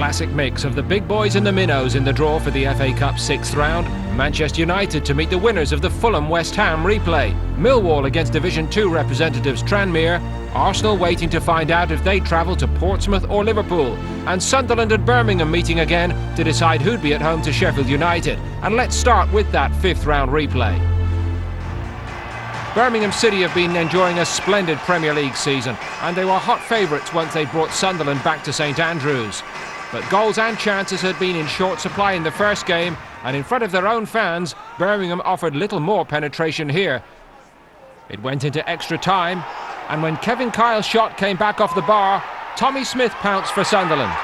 classic mix of the big boys and the minnows in the draw for the FA Cup 6th round. Manchester United to meet the winners of the Fulham West Ham replay. Millwall against Division 2 representatives Tranmere. Arsenal waiting to find out if they travel to Portsmouth or Liverpool. And Sunderland and Birmingham meeting again to decide who'd be at home to Sheffield United. And let's start with that 5th round replay. Birmingham City have been enjoying a splendid Premier League season, and they were hot favourites once they brought Sunderland back to St Andrews. But goals and chances had been in short supply in the first game, and in front of their own fans, Birmingham offered little more penetration here. It went into extra time, and when Kevin Kyle's shot came back off the bar, Tommy Smith pounced for Sunderland.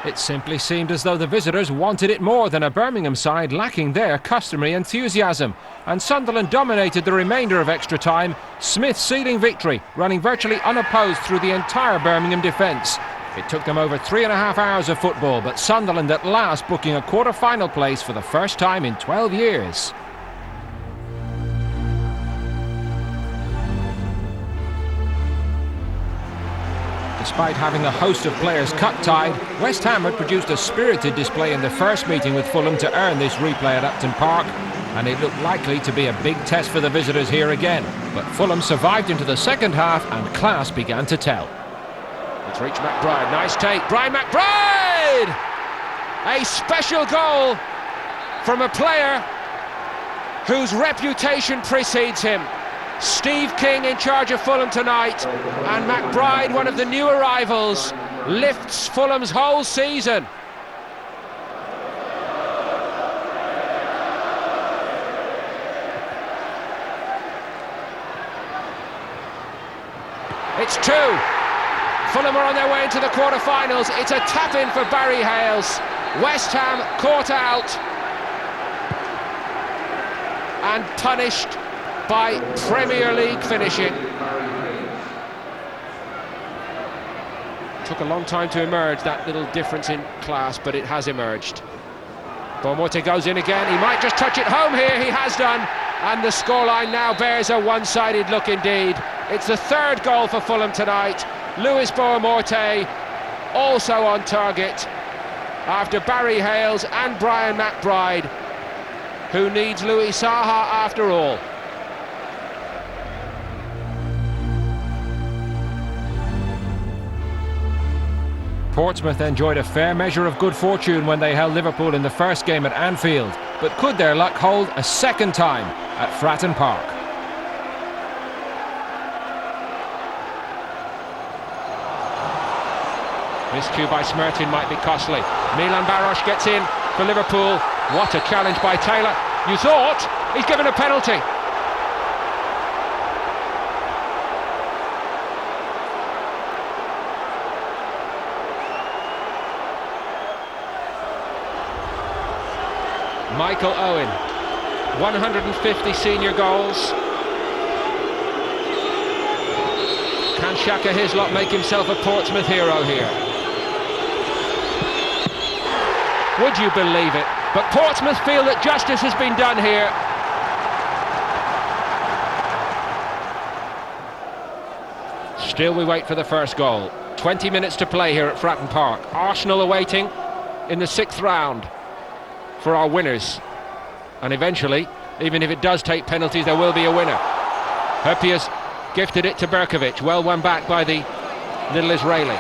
It simply seemed as though the visitors wanted it more than a Birmingham side lacking their customary enthusiasm. And Sunderland dominated the remainder of extra time, Smith sealing victory, running virtually unopposed through the entire Birmingham defence. It took them over 3.5 hours of football, but Sunderland at last booking a quarter-final place for the first time in 12 years. Despite having a host of players cut-tied, West Ham had produced a spirited display in the first meeting with Fulham to earn this replay at Upton Park, and it looked likely to be a big test for the visitors here again. But Fulham survived into the second half and class began to tell. It's reached McBride, nice take, Brian McBride! A special goal from a player whose reputation precedes him. Steve King in charge of Fulham tonight, and McBride, one of the new arrivals, lifts Fulham's whole season. It's 2. Fulham are on their way into the quarter-finals. It's a tap-in for Barry Hales. West Ham caught out and punished by Premier League finishing. Took a long time to emerge, that little difference in class, but it has emerged. Beaumorte goes in again, he might just touch it home here, he has done, and the scoreline now bears a one-sided look indeed. It's the 3rd goal for Fulham tonight. Lewis Beaumorte also on target after Barry Hales and Brian McBride, who needs Louis Saha after all. Portsmouth enjoyed a fair measure of good fortune when they held Liverpool in the first game at Anfield, but could their luck hold a second time at Fratton Park? Miscue by Smertin might be costly. Milan Baros gets in for Liverpool. What a challenge by Taylor. You thought he's given a penalty. Michael Owen, 150 senior goals. Can Shaka Hislop make himself a Portsmouth hero here? Would you believe it? But Portsmouth feel that justice has been done here. Still we wait for the first goal. 20 minutes to play here at Fratton Park. Arsenal awaiting in the 6th round for our winners, and eventually, even if it does take penalties, there will be a winner. Herpius gifted it to Berkovic, well won back by the little Israeli.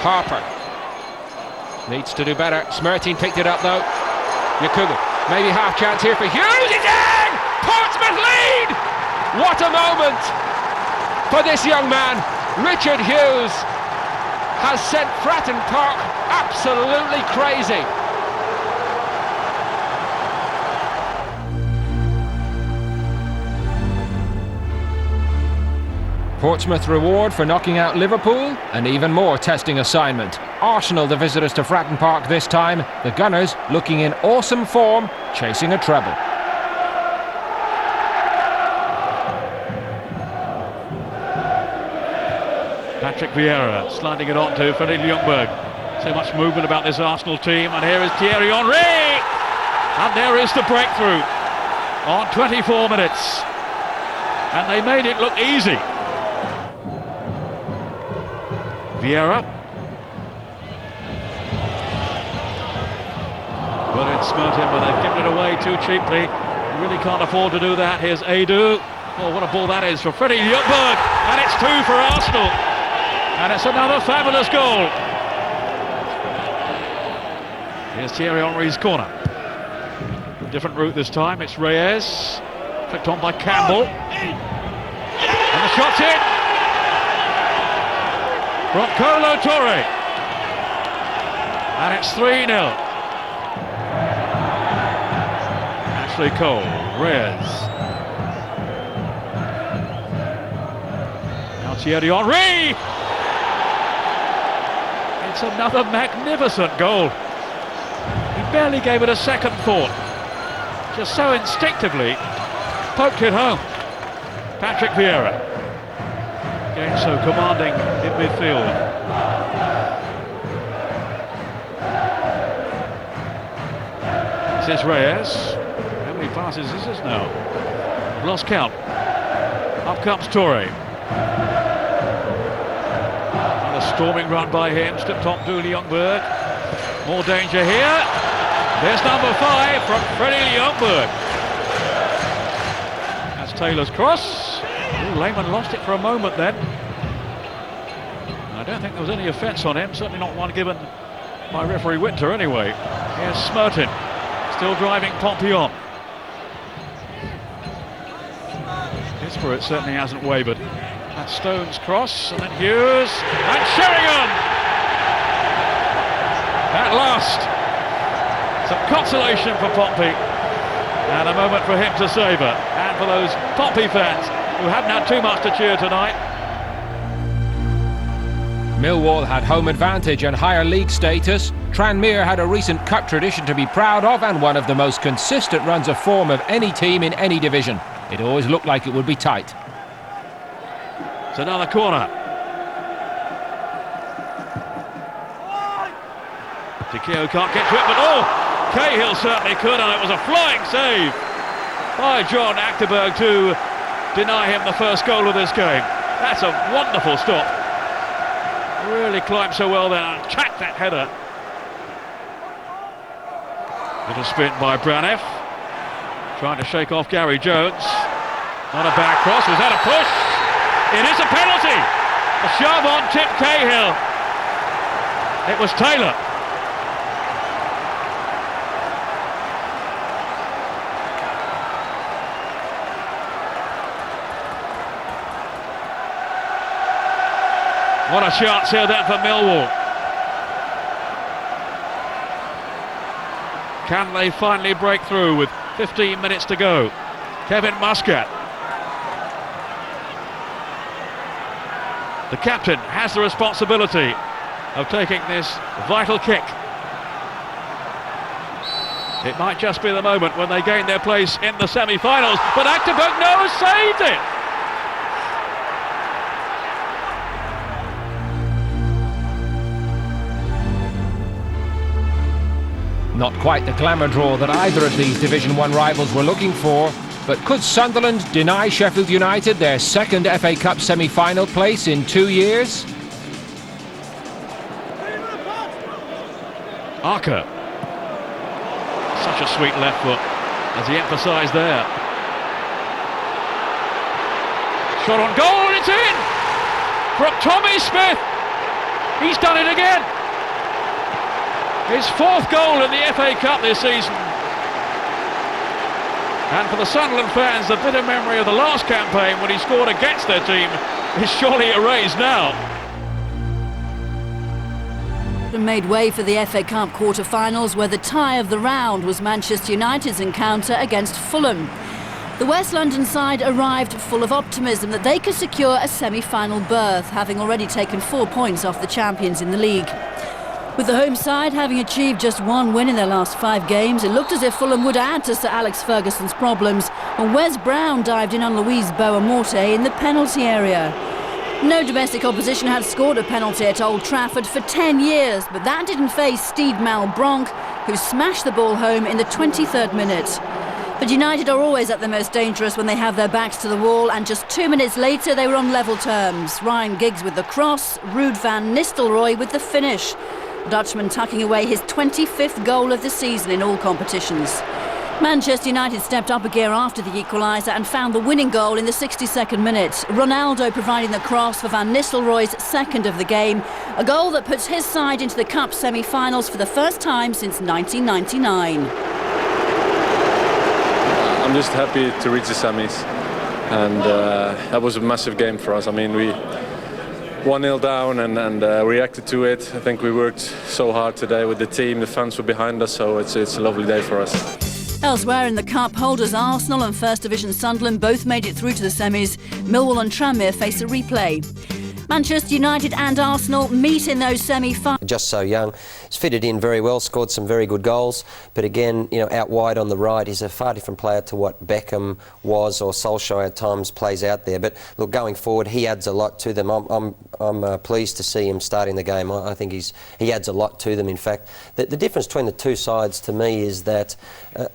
Harper needs to do better. Smertin picked it up though. Yakubu, maybe half chance here for Hughes again! Portsmouth lead! What a moment for this young man. Richard Hughes has sent Fratton Park absolutely crazy. Portsmouth reward for knocking out Liverpool, an even more testing assignment. Arsenal the visitors to Fratton Park this time, the Gunners looking in awesome form, chasing a treble. Patrick Vieira sliding it on to Philippe Ljungberg. So much movement about this Arsenal team, and here is Thierry Henry! And there is the breakthrough on 24 minutes. and they made it look easy. Vieira. Well, it's Merton, but they've given it away too cheaply. You really can't afford to do that. Here's Adu. Oh, what a ball that is for Freddie Ljungberg, and it's 2 for Arsenal. And it's another fabulous goal. Here's Thierry Henry's corner. Different route this time. It's Reyes. Flicked on by Campbell. And the shot's in. From Kolo Touré. And it's 3-0. Ashley Cole. Reyes. Now Thierry Henry. It's another magnificent goal. He barely gave it a second thought. Just so instinctively poked it home. Patrick Vieira. Again so commanding in midfield. This is Reyes. How many passes is this now? Lost count. Up comes Touré. Another storming run by him. Slipped on to Ljungberg. More danger here. There's number 5 from Freddie Ljungberg. That's Taylor's cross. Ooh, Lehmann lost it for a moment then. I don't think there was any offence on him, certainly not one given by referee Winter anyway. Here's Smertin, still driving Pompey on. His spirit certainly hasn't wavered. That's Stone's cross, and then Hughes, and Sheringham! At last! Some consolation for Pompey, and a moment for him to savour, and for those Pompey fans who haven't had too much to cheer tonight. Millwall had home advantage and higher league status. Tranmere had a recent cup tradition to be proud of and one of the most consistent runs of form of any team in any division. It always looked like it would be tight. It's another corner. Tikeo can't get to it, but oh! Cahill certainly could, and it was a flying save by John Achterberg to deny him the first goal of this game. That's a wonderful stop. Really climbed so well there and tracked that header. Little spin by Branef. Trying to shake off Gary Jones. Not a bad cross. Was that a push? It is a penalty. A shove on Tim Cahill. It was Taylor. What a chance here then for Millwall. Can they finally break through with 15 minutes to go? Kevin Muscat. The captain has the responsibility of taking this vital kick. It might just be the moment when they gain their place in the semi-finals, but Achterberg knows, saved it! Not quite the glamour draw that either of these Division 1 rivals were looking for, but could Sunderland deny Sheffield United their second FA Cup semi-final place in 2 years? Arca. Such a sweet left foot, as he emphasised there. Shot on goal, and it's in! From Tommy Smith! He's done it again! His 4th goal in the FA Cup this season. And for the Sunderland fans, the bitter memory of the last campaign when he scored against their team is surely erased now. Made way for the FA Cup quarter-finals, where the tie of the round was Manchester United's encounter against Fulham. The West London side arrived full of optimism that they could secure a semi-final berth, having already taken 4 points off the champions in the league. With the home side having achieved just 1 win in their last 5 games, it looked as if Fulham would add to Sir Alex Ferguson's problems when Wes Brown dived in on Louise Boa-Morte in the penalty area. No domestic opposition had scored a penalty at Old Trafford for 10 years, but that didn't faze Steve Malbronk, who smashed the ball home in the 23rd minute. But United are always at their most dangerous when they have their backs to the wall, and just 2 minutes later they were on level terms. Ryan Giggs with the cross, Ruud van Nistelrooy with the finish. The Dutchman tucking away his 25th goal of the season in all competitions. Manchester United stepped up a gear after the equaliser and found the winning goal in the 62nd minute. Ronaldo providing the cross for Van Nistelrooy's second of the game, a goal that puts his side into the Cup semi-finals for the first time since 1999. I'm just happy to reach the semis, and that was a massive game for us. I mean, we 1-0 down and reacted to it. I think we worked so hard today with the team, the fans were behind us, so it's a lovely day for us. Elsewhere in the Cup, holders Arsenal and First Division Sunderland both made it through to the semis. Millwall and Tranmere face a replay. Manchester United and Arsenal meet in those semi-finals. Just so young, he's fitted in very well, scored some very good goals, but again, out wide on the right, he's a far different player to what Beckham was or Solskjaer at times plays out there. But look, going forward, he adds a lot to them. I'm pleased to see him starting the game. I think he adds a lot to them. In fact, the difference between the two sides to me is that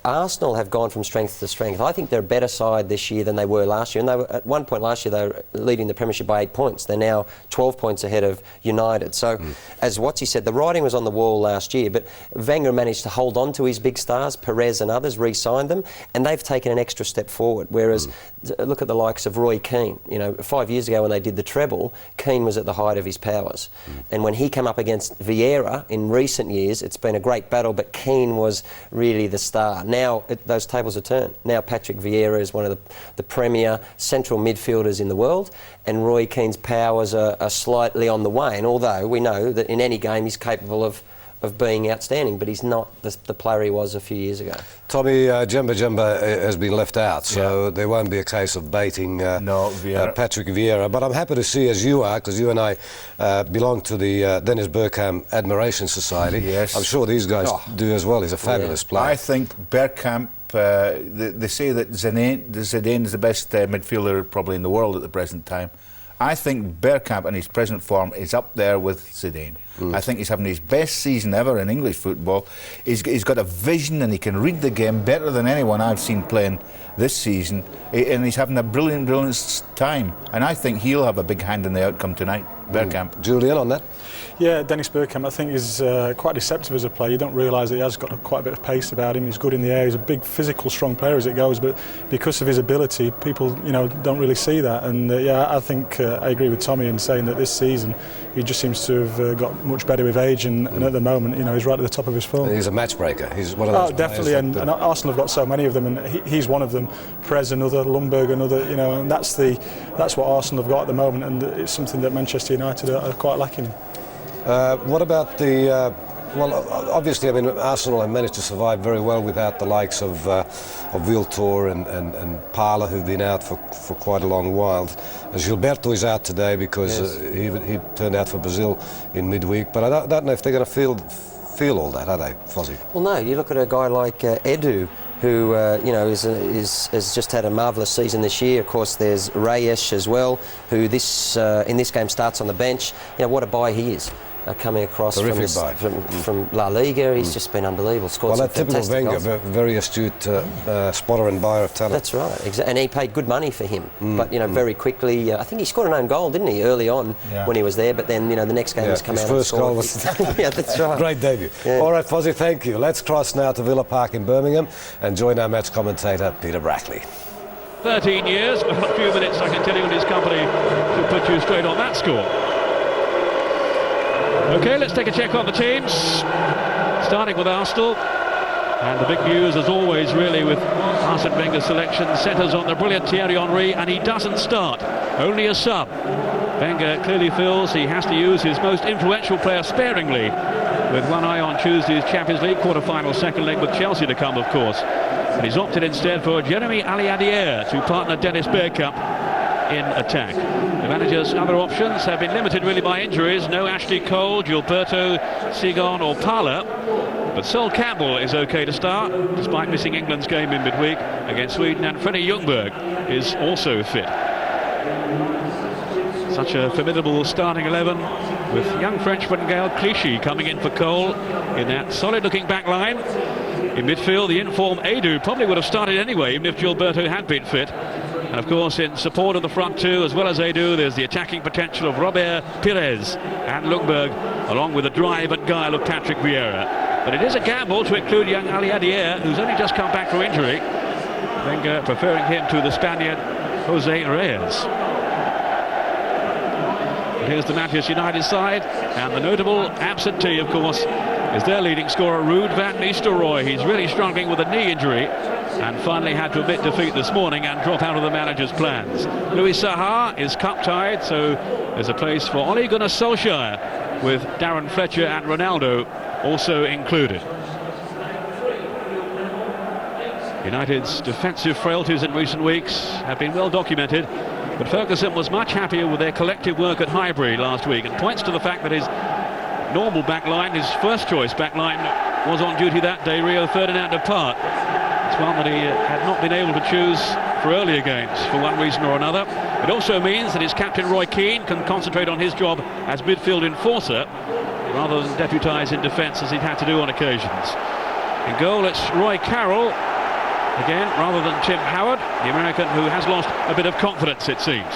Arsenal have gone from strength to strength. I think they're a better side this year than they were last year, and they were at one point last year they were leading the Premiership by 8 points. They're now 12 points ahead of United. So, as Watsy said, the writing was on the wall last year, but Wenger managed to hold on to his big stars, Perez and others, re-signed them, and they've taken an extra step forward. Whereas, look at the likes of Roy Keane. 5 years ago when they did the treble, Keane was at the height of his powers. And when he came up against Vieira in recent years, it's been a great battle, but Keane was really the star. Now, those tables are turned. Now Patrick Vieira is one of the premier central midfielders in the world, and Roy Keane's powers are slightly on the wane, although we know that in any game he's capable of being outstanding, but he's not the player he was a few years ago. Tommy, Jemba has been left out, so there won't be a case of baiting Patrick Vieira. But I'm happy to see, as you are, because you and I belong to the Dennis Bergkamp Admiration Society. Yes. I'm sure these guys do as well. He's a fabulous player. I think Bergkamp, they say that Zidane is the best midfielder probably in the world at the present time. I think Bergkamp in his present form is up there with Zidane. I think he's having his best season ever in English football. He's got a vision and he can read the game better than anyone I've seen playing this season. And he's having a brilliant time. And I think he'll have a big hand in the outcome tonight, Bergkamp. Julian, on that? Yeah, Dennis Bergkamp, I think, is quite deceptive as a player. You don't realise that he has got quite a bit of pace about him. He's good in the air. He's a big, physical, strong player as it goes. But because of his ability, people, don't really see that. And I think I agree with Tommy in saying that this season he just seems to have got much better with age. And at the moment, he's right at the top of his form. He's a match breaker. He's one of those definitely. And Arsenal have got so many of them, and he's one of them. Perez another, Lundberg another. And that's what Arsenal have got at the moment, and it's something that Manchester United are quite lacking. What about the... well, obviously, Arsenal have managed to survive very well without the likes of Wiltor and Parla, who've been out for quite a long while. Gilberto is out today because he turned out for Brazil in midweek, but I don't know if they're going to feel all that, are they, Fozzie? Well, no. You look at a guy like Edu, who has just had a marvellous season this year. Of course, there's Reyes as well, who in this game starts on the bench. What a buy he is. Coming across from La Liga, he's just been unbelievable. Scored some typical Wenger, very astute spotter and buyer of talent. That's right, and he paid good money for him. But very quickly, I think he scored an own goal, didn't he, early on when he was there? But then the next game he's come out and scored. His first goal was yeah, that's right. Great debut. Yeah. All right, Fozzie, thank you. Let's cross now to Villa Park in Birmingham and join our match commentator Peter Brackley. 13 years, but a few minutes I can tell you in his company to put you straight on that score. OK, let's take a check on the teams, starting with Arsenal. And the big news, as always, really, with Arsene Wenger's selection, centres on the brilliant Thierry Henry, and he doesn't start, only a sub. Wenger clearly feels he has to use his most influential player sparingly, with one eye on Tuesday's Champions League quarter-final second leg with Chelsea to come, of course. And he's opted instead for Jeremy Aliadier to partner Dennis Bergkamp in attack. The manager's other options have been limited really by injuries. No Ashley Cole, Gilberto, Sigon or Parla, but Sol Campbell is OK to start despite missing England's game in midweek against Sweden, and Freddie Ljungberg is also fit. Such a formidable starting 11 with young Frenchman Gaël Clichy coming in for Cole in that solid looking back line. In midfield, the in-form Edu probably would have started anyway, even if Gilberto had been fit. And of course, in support of the front two, as well as Edu, there's the attacking potential of Robert Pires and Lundberg, along with the drive and guile of Patrick Vieira. But it is a gamble to include young Ali Adier, who's only just come back from injury. Wenger preferring him to the Spaniard Jose Reyes. But here's the Manchester United side, and the notable absentee, of course, is their leading scorer, Ruud van Nistelrooy. He's really struggling with a knee injury and finally had to admit defeat this morning and drop out of the manager's plans. Louis Saha is cup-tied, so there's a place for Ole Gunnar Solskjaer, with Darren Fletcher and Ronaldo also included. United's defensive frailties in recent weeks have been well documented, but Ferguson was much happier with their collective work at Highbury last week, and points to the fact that his normal backline, his first choice backline, was on duty that day. Rio Ferdinand apart. It's one that he had not been able to choose for earlier games for one reason or another. It also means that his captain Roy Keane can concentrate on his job as midfield enforcer rather than deputise in defence as he'd had to do on occasions. In goal, it's Roy Carroll again rather than Tim Howard, the American who has lost a bit of confidence, it seems.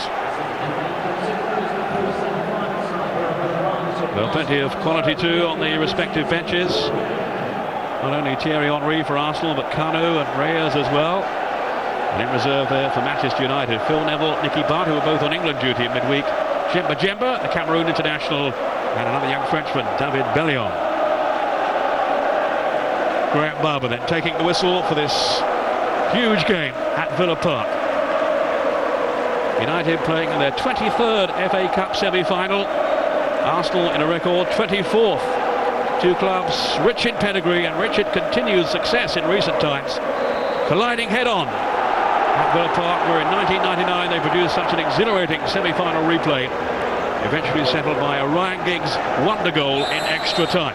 Well, plenty of quality too on the respective benches. Not only Thierry Henry for Arsenal, but Kanu and Reyes as well. And in reserve there for Manchester United, Phil Neville, Nicky Butt, who were both on England duty at midweek. Djemba, the Cameroon international, and another young Frenchman, David Bellion. Graham Barber then taking the whistle for this huge game at Villa Park. United playing in their 23rd FA Cup semi-final. Arsenal in a record 24th. Two clubs rich in pedigree and rich in continued success in recent times, colliding head-on at Villa Park, where in 1999 they produced such an exhilarating semi-final replay, eventually settled by a Ryan Giggs wonder goal in extra time.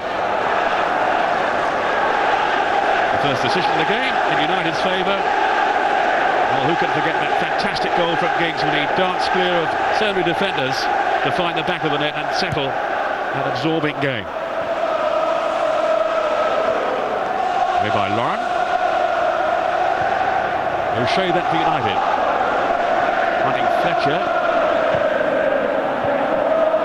The first decision of the game in United's favour. Well, who can forget that fantastic goal from Giggs when he darts clear of so many defenders to find the back of the net and settle that absorbing game. By Lauren. O'Shea then for United. Hunting Fletcher.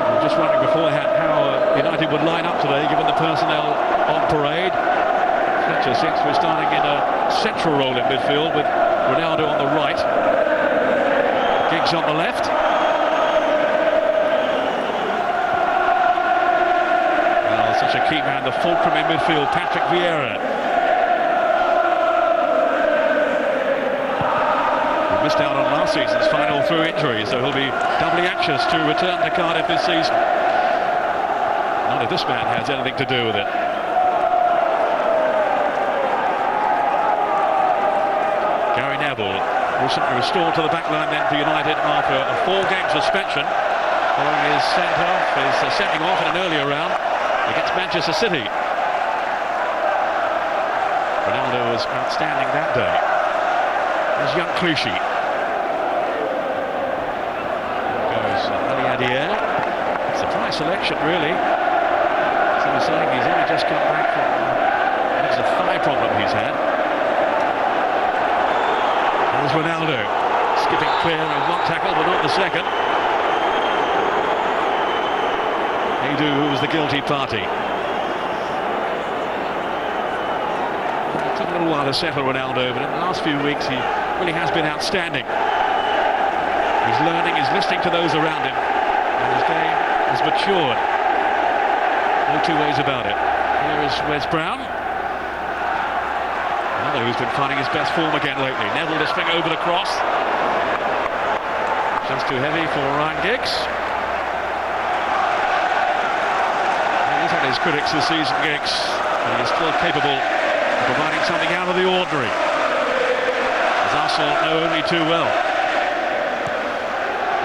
We were just wondering beforehand how United would line up today, given the personnel on parade. Fletcher seems to be starting in a central role in midfield with Ronaldo on the right. Giggs on the left. Well, such a key man, the fulcrum in midfield, Patrick Vieira. Missed out on last season's final through injury, so he'll be doubly anxious to return to Cardiff this season. None of this man has anything to do with it. Gary Neville, recently restored to the back line then for United after a 4-game suspension following his sending off in an earlier round against Manchester City. Ronaldo was outstanding that day. There's young Clichy. Goes Ali Adier. Surprise selection, really. So we're saying he's only just come back from a thigh problem he's had. There's Ronaldo, skipping clear of one tackle, but not the second. Edu, who was the guilty party. It took a little while to settle Ronaldo, but in the last few weeks he really has been outstanding. He's learning, he's listening to those around him, and his game has matured. No two ways about it. Here is Wes Brown. Another who's been finding his best form again lately. Neville to swing over the cross. Just too heavy for Ryan Giggs. He's had his critics this season, Giggs, but he is still capable of providing something out of the ordinary, as Arsenal know only too well.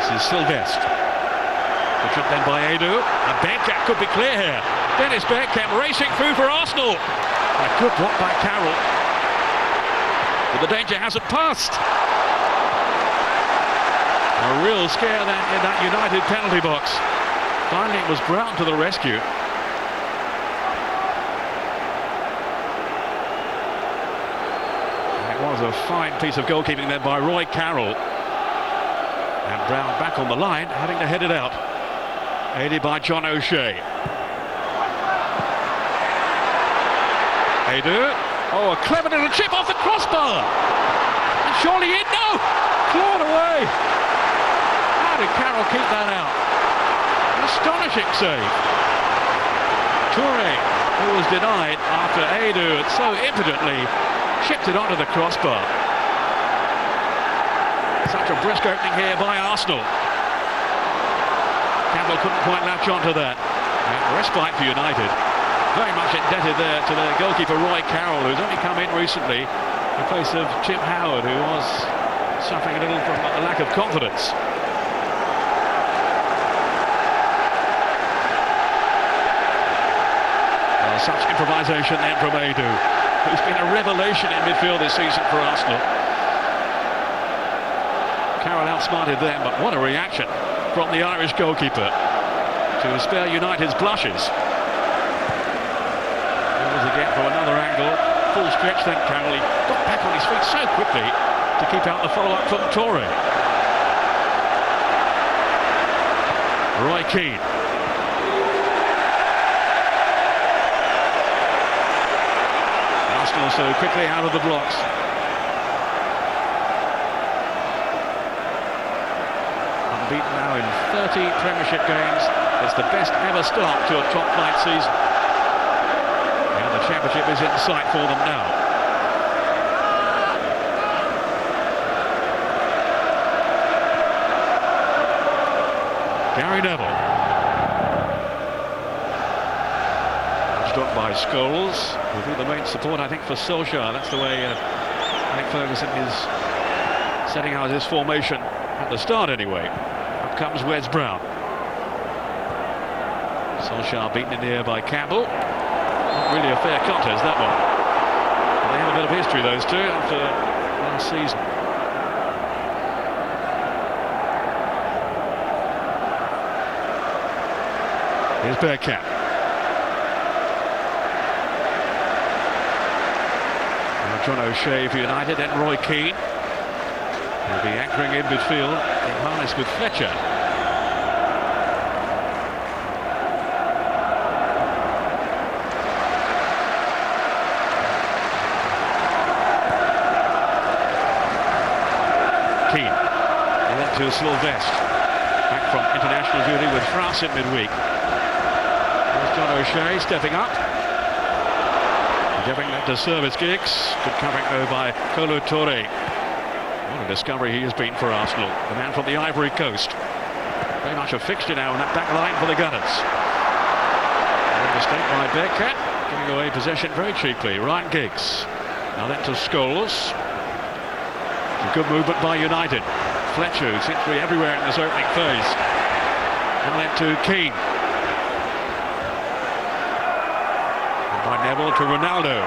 This is Sylvestre. The trip then by Edu, and Bergkamp could be clear here. Dennis Bergkamp racing through for Arsenal. A good block by Carroll, but the danger hasn't passed. A real scare then in that United penalty box. Finally it was Brown to the rescue. was a fine piece of goalkeeping there by Roy Carroll. And Brown back on the line, having to head it out. Aided by John O'Shea. Adu. Oh, a clever little chip off the crossbar. And surely in. No! Clawed away. How did Carroll keep that out? An astonishing save. Toure, who was denied after Adu had so impotently chipped it onto the crossbar. Such a brisk opening here by Arsenal. Campbell couldn't quite latch onto that. And respite for United. Very much indebted there to the goalkeeper Roy Carroll, who's only come in recently in place of Tim Howard, who was suffering a little from a lack of confidence. Well, such improvisation then from Adu, who's been a revelation in midfield this season for Arsenal. Carroll outsmarted them, but what a reaction from the Irish goalkeeper to spare United's blushes. Again from another angle, full stretch then Carroll. He got back on his feet so quickly to keep out the follow-up from Toure. Roy Keane. Arsenal so quickly out of the blocks. Unbeaten now in 30 Premiership games. It's the best ever start to a top-flight season. The championship is in sight for them now. Gary Neville. Stopped by Scholes, who'll be the main support, I think, for Solskjaer. That's the way Alec Ferguson is setting out his formation at the start anyway. Up comes Wes Brown. Solskjaer beaten in the air by Campbell. Not really a fair contest, that one. And they have a bit of history, those two, after last season. Here's Bergkamp. Now John O'Shea for United, then Roy Keane. He'll be anchoring in midfield in harness with Fletcher. To Sylvestre, back from international duty with France in midweek. There's John O'Shea stepping up, giving that to Service Giggs. Good covering though by Kolo Toure. What a discovery he has been for Arsenal, the man from the Ivory Coast. Very much a fixture now in that back line for the Gunners. A mistake by Bergkamp, giving away possession very cheaply. Ryan Giggs. Now then to Scholes. A good movement by United. Fletcher, who seems to be everywhere in this opening phase. Now then to Keane. And by Neville to Ronaldo,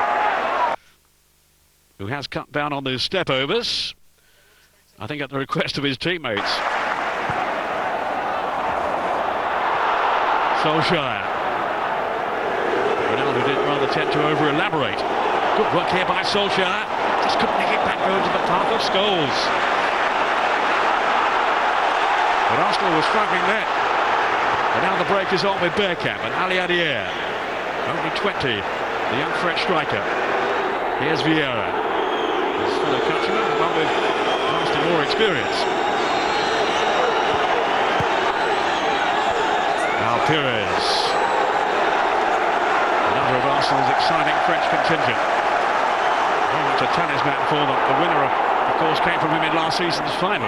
who has cut down on those step-overs, I think at the request of his teammates. Solskjaer. Ronaldo did rather tend to over-elaborate. Good work here by Solskjaer. Just couldn't make it back over to the path of Scholes. But Arsenal was struggling then. And now the break is on with Bergkamp and Ali Adier. Only 20, the young French striker. Here's Vieira. His fellow countryman, one with vastly more experience. Now Pires. Another of Arsenal's exciting French contingent. Very much a talisman for them. The winner, of course, came from him in last season's final.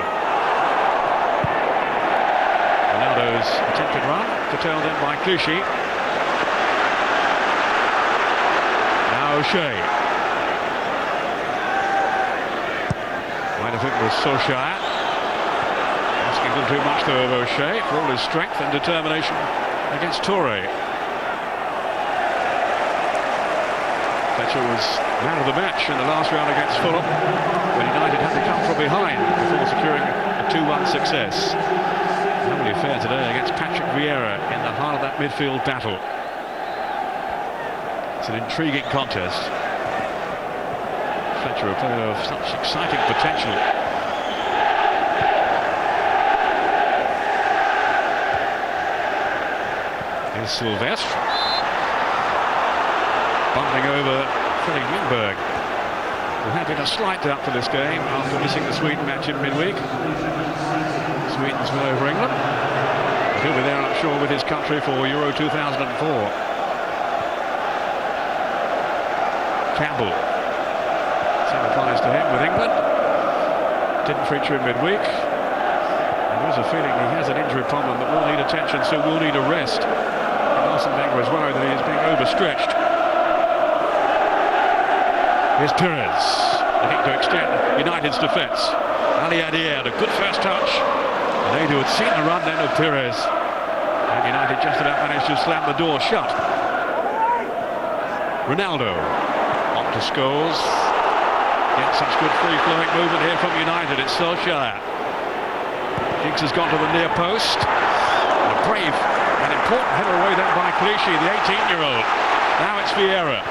Ronaldo's attempted run, curtailed in by Clichy. Now O'Shea. Might have it was Solskjaer. Asking a little too much though of O'Shea for all his strength and determination against Toure. Fletcher was man of the match in the last round against Fulham, when United had to come from behind before securing a 2-1 success. Lovely affair today against Patrick Vieira in the heart of that midfield battle. It's an intriguing contest. Fletcher, a player of such exciting potential. Here's Sylvestre. Bumping over Philly Ljungberg, who had been a slight doubt for this game after missing the Sweden match in midweek. Sweden's win over England. He'll be there, I'm sure, with his country for Euro 2004. Campbell. Same applies to him with England. Didn't feature in midweek. There is a feeling he has an injury problem that will need attention, so will need a rest. Arsene Wenger is worried that he is being overstretched. Here's Pires, looking to extend United's defence. Ali Adier, a good first touch. And Edu had seen the run then of Pires. And United just about managed to slam the door shut. Ronaldo, on to Scholes. Yet such good free-flowing movement here from United. It's Solskjaer. Giggs has gone to the near post. And a brave and important header away then by Clichy, the 18-year-old. Now it's Vieira.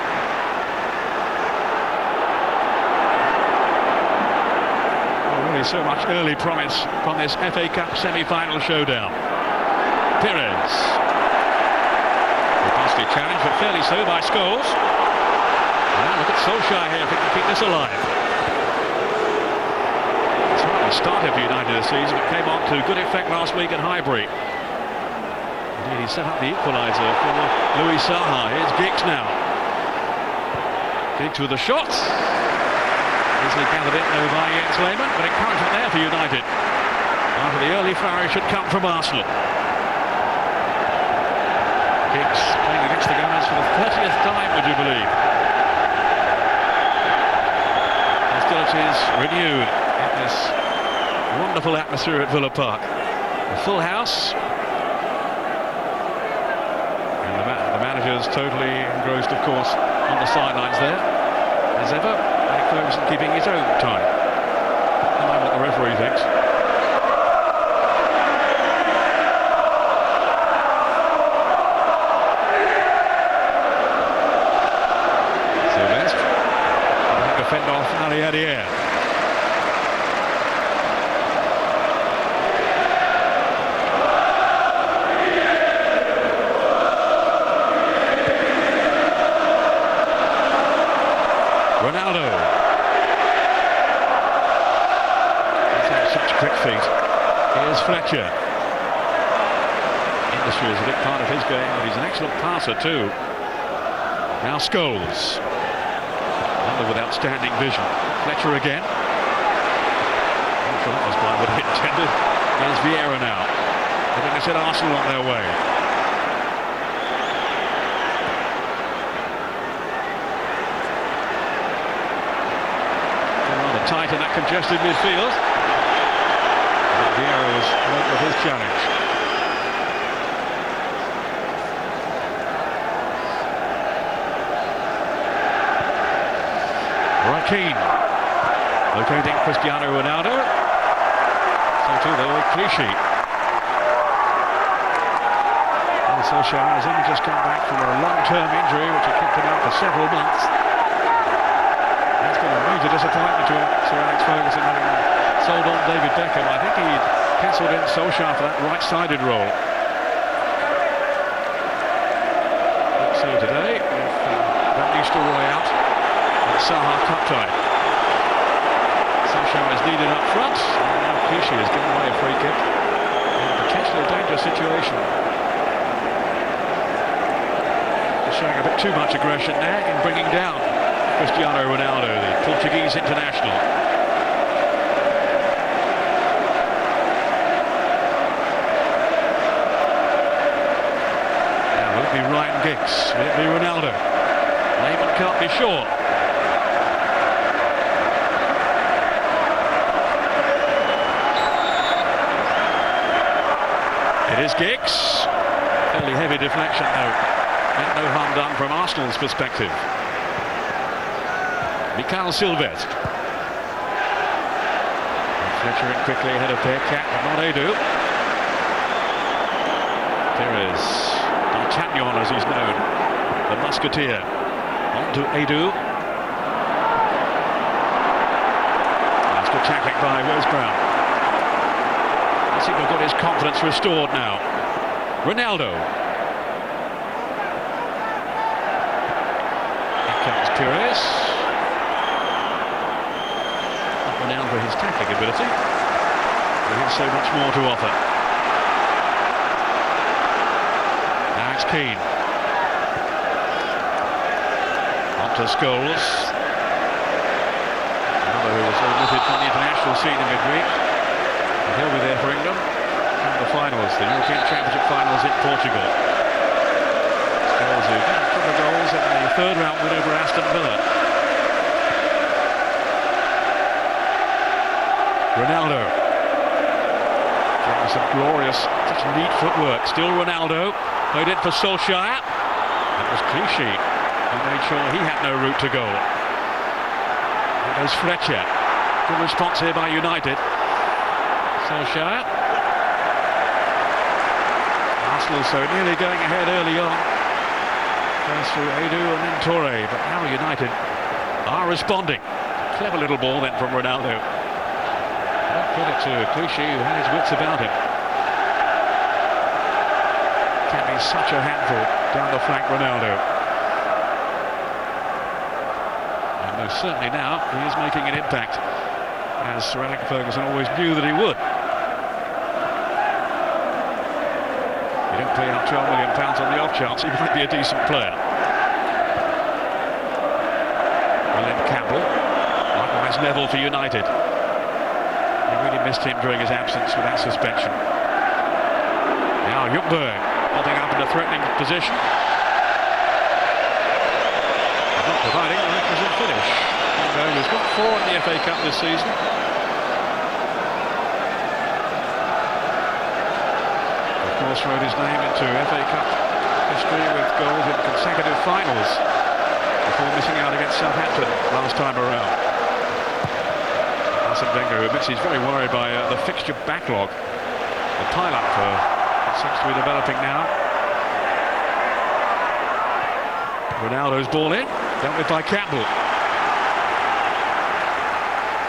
So much early promise from this FA Cup semi-final showdown. Pires. Robustly challenged, but fairly so by Scholes. Now look at Solskjaer here if he can keep this alive. It's hardly started for United this season, but came on to good effect last week at Highbury. Indeed, he set up the equaliser for Louis Saha. Here's Giggs now. Giggs with a shot. Easily gathered in though by Jens Lehmann, but encouragement there for United. After the early flurry should come from Arsenal. Giggs playing against the Gunners for the 30th time, would you believe? Hostilities renewed in this wonderful atmosphere at Villa Park. A full house. And the manager's totally engrossed, of course, on the sidelines there, as ever. Ferguson keeping his own time. I don't know what the referee thinks. Sylvestre. To fend off Ali Adier. Ronaldo. Quick feet. Here's Fletcher. Industry is a big part of his game, but he's an excellent passer too. Now Scholes. Another with outstanding vision. Fletcher again. I'm sure that was quite what he intended. There's Vieira now. I think they said Arsenal on their way. They're rather tight in that congested midfield. Vieira was late with his challenge. Keane locating Cristiano Ronaldo. So too though with Clichy. And Solskjaer has only just come back from a long-term injury which had kept him out for several months. That's been a major disappointment to Sir Alex Ferguson having sold on David Beckham. I think he'd penciled in Solskjaer for that right-sided role. Let's see today with Van Nistelrooy out and Saha cup tie. Solskjaer is needed up front, and now Clichy has given away a free kick in a potentially dangerous situation. Just showing a bit too much aggression there in bringing down Cristiano Ronaldo, the Portuguese international. Be Ryan Giggs, will it be Ronaldo? Lehmann can't be sure. It is Giggs. Fairly heavy deflection though. Meant no harm done from Arsenal's perspective. Mikael Sylvestre. Fletcher in quickly ahead of Bearcat, but not Edu. There is D'Artagnan, as he's known, the musketeer. On to Edu. Good tackling by Wes Brown. I think we've got his confidence restored now. Ronaldo. Here comes Pires. Not renowned for his tackling ability, but he has so much more to offer. Now it's Keane. On to Scholes. Another who was omitted from the international scene in midweek. And he'll be there for England. And the finals, the European Championship finals in Portugal. Scholes who got a couple of goals in the third round win over Aston Villa. Ronaldo. Some glorious, such neat footwork. Still Ronaldo. Played it for Solskjaer. That was Clichy, who made sure he had no route to goal. There goes Fletcher. Good response here by United. Solskjaer. Arsenal so nearly going ahead early on. First through Edu and then Torre, but now United are responding. Clever little ball then from Ronaldo. Credit to Clichy, who had his wits about him. Can be such a handful down the flank, Ronaldo. And most certainly now he is making an impact, as Sir Alex Ferguson always knew that he would. You don't pay out £12 million on the off chance he might be a decent player. William Campbell, likewise Neville for United. He really missed him during his absence with that suspension. Now Ljungberg popping up in a threatening position. Not providing the requisite finish. Ljungberg has got 4 in the FA Cup this season. Of course wrote his name into FA Cup history with goals in consecutive finals before missing out against Southampton last time around. Arsene Wenger, who admits he's very worried by the fixture backlog, the pile-up that seems to be developing now. Ronaldo's ball in, dealt with by Campbell.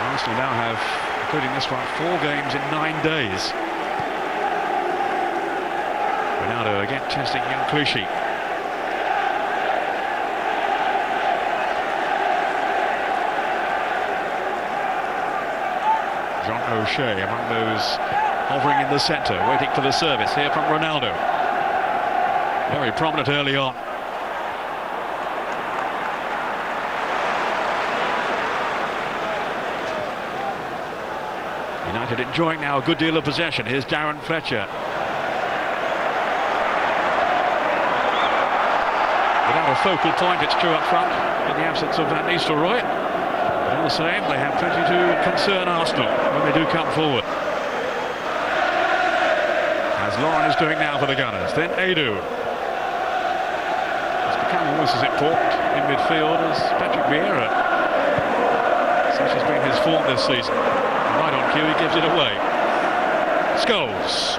Arsenal now have, including this one, 4 games in 9 days. Ronaldo again testing young Clichy. John O'Shea among those hovering in the centre, waiting for the service here from Ronaldo. Very prominent early on. United enjoying now a good deal of possession. Here's Darren Fletcher. Without a focal point, it's true up front, in the absence of Van Nistelrooy. But all the same, they have plenty to concern Arsenal when they do come forward. As Lauren is doing now for the Gunners. Then Edu. It's become almost as important in midfield as Patrick Vieira. Such has been his form this season. Right on cue, he gives it away. Scholes.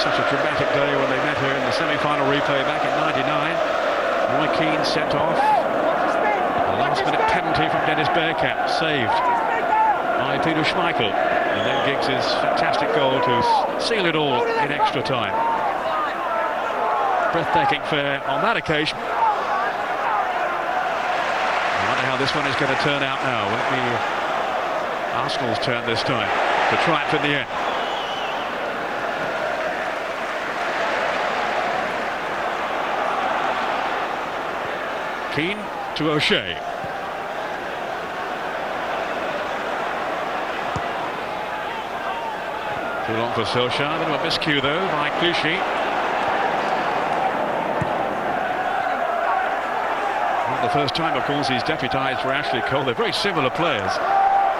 Such a dramatic day when they met her in the semi-final replay back in '99. Roy Keane sent off. A last-minute penalty from Dennis Bergkamp, saved by Peter Schmeichel. And then Giggs' fantastic goal to seal it all in extra time. Breathtaking fare on that occasion. I wonder how this one is going to turn out now. Will it be Arsenal's turn this time to triumph in the end? Keane to O'Shea. Too long for Solskjaer. A bit of a miscue though by Clichy. Not the first time, of course, he's deputised for Ashley Cole. They're very similar players.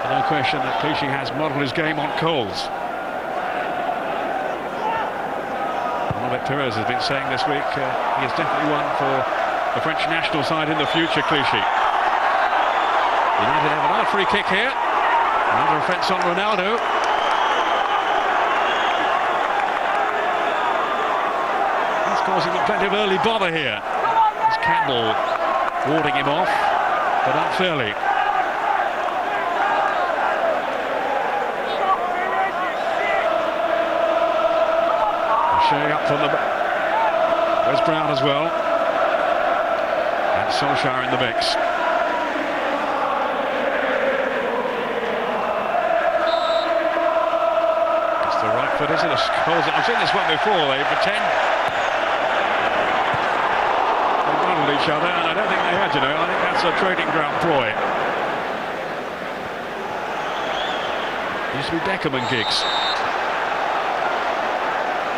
No question that Clichy has modelled his game on Cole's. Robert Pires has been saying this week he is definitely one for the French national side in the future, Clichy. United have another free kick here. Another offence on Ronaldo. That's causing them plenty of early bother here. That's Campbell warding him off, but unfairly. Shea up from the back. Wes Brown as well. And Solskjaer in the mix. It's the right foot, is it? I've seen this one before. They pretend they muddled each other, and I don't think they had, you know. I think that's a trading ground ploy. Used to be Beckham and Giggs.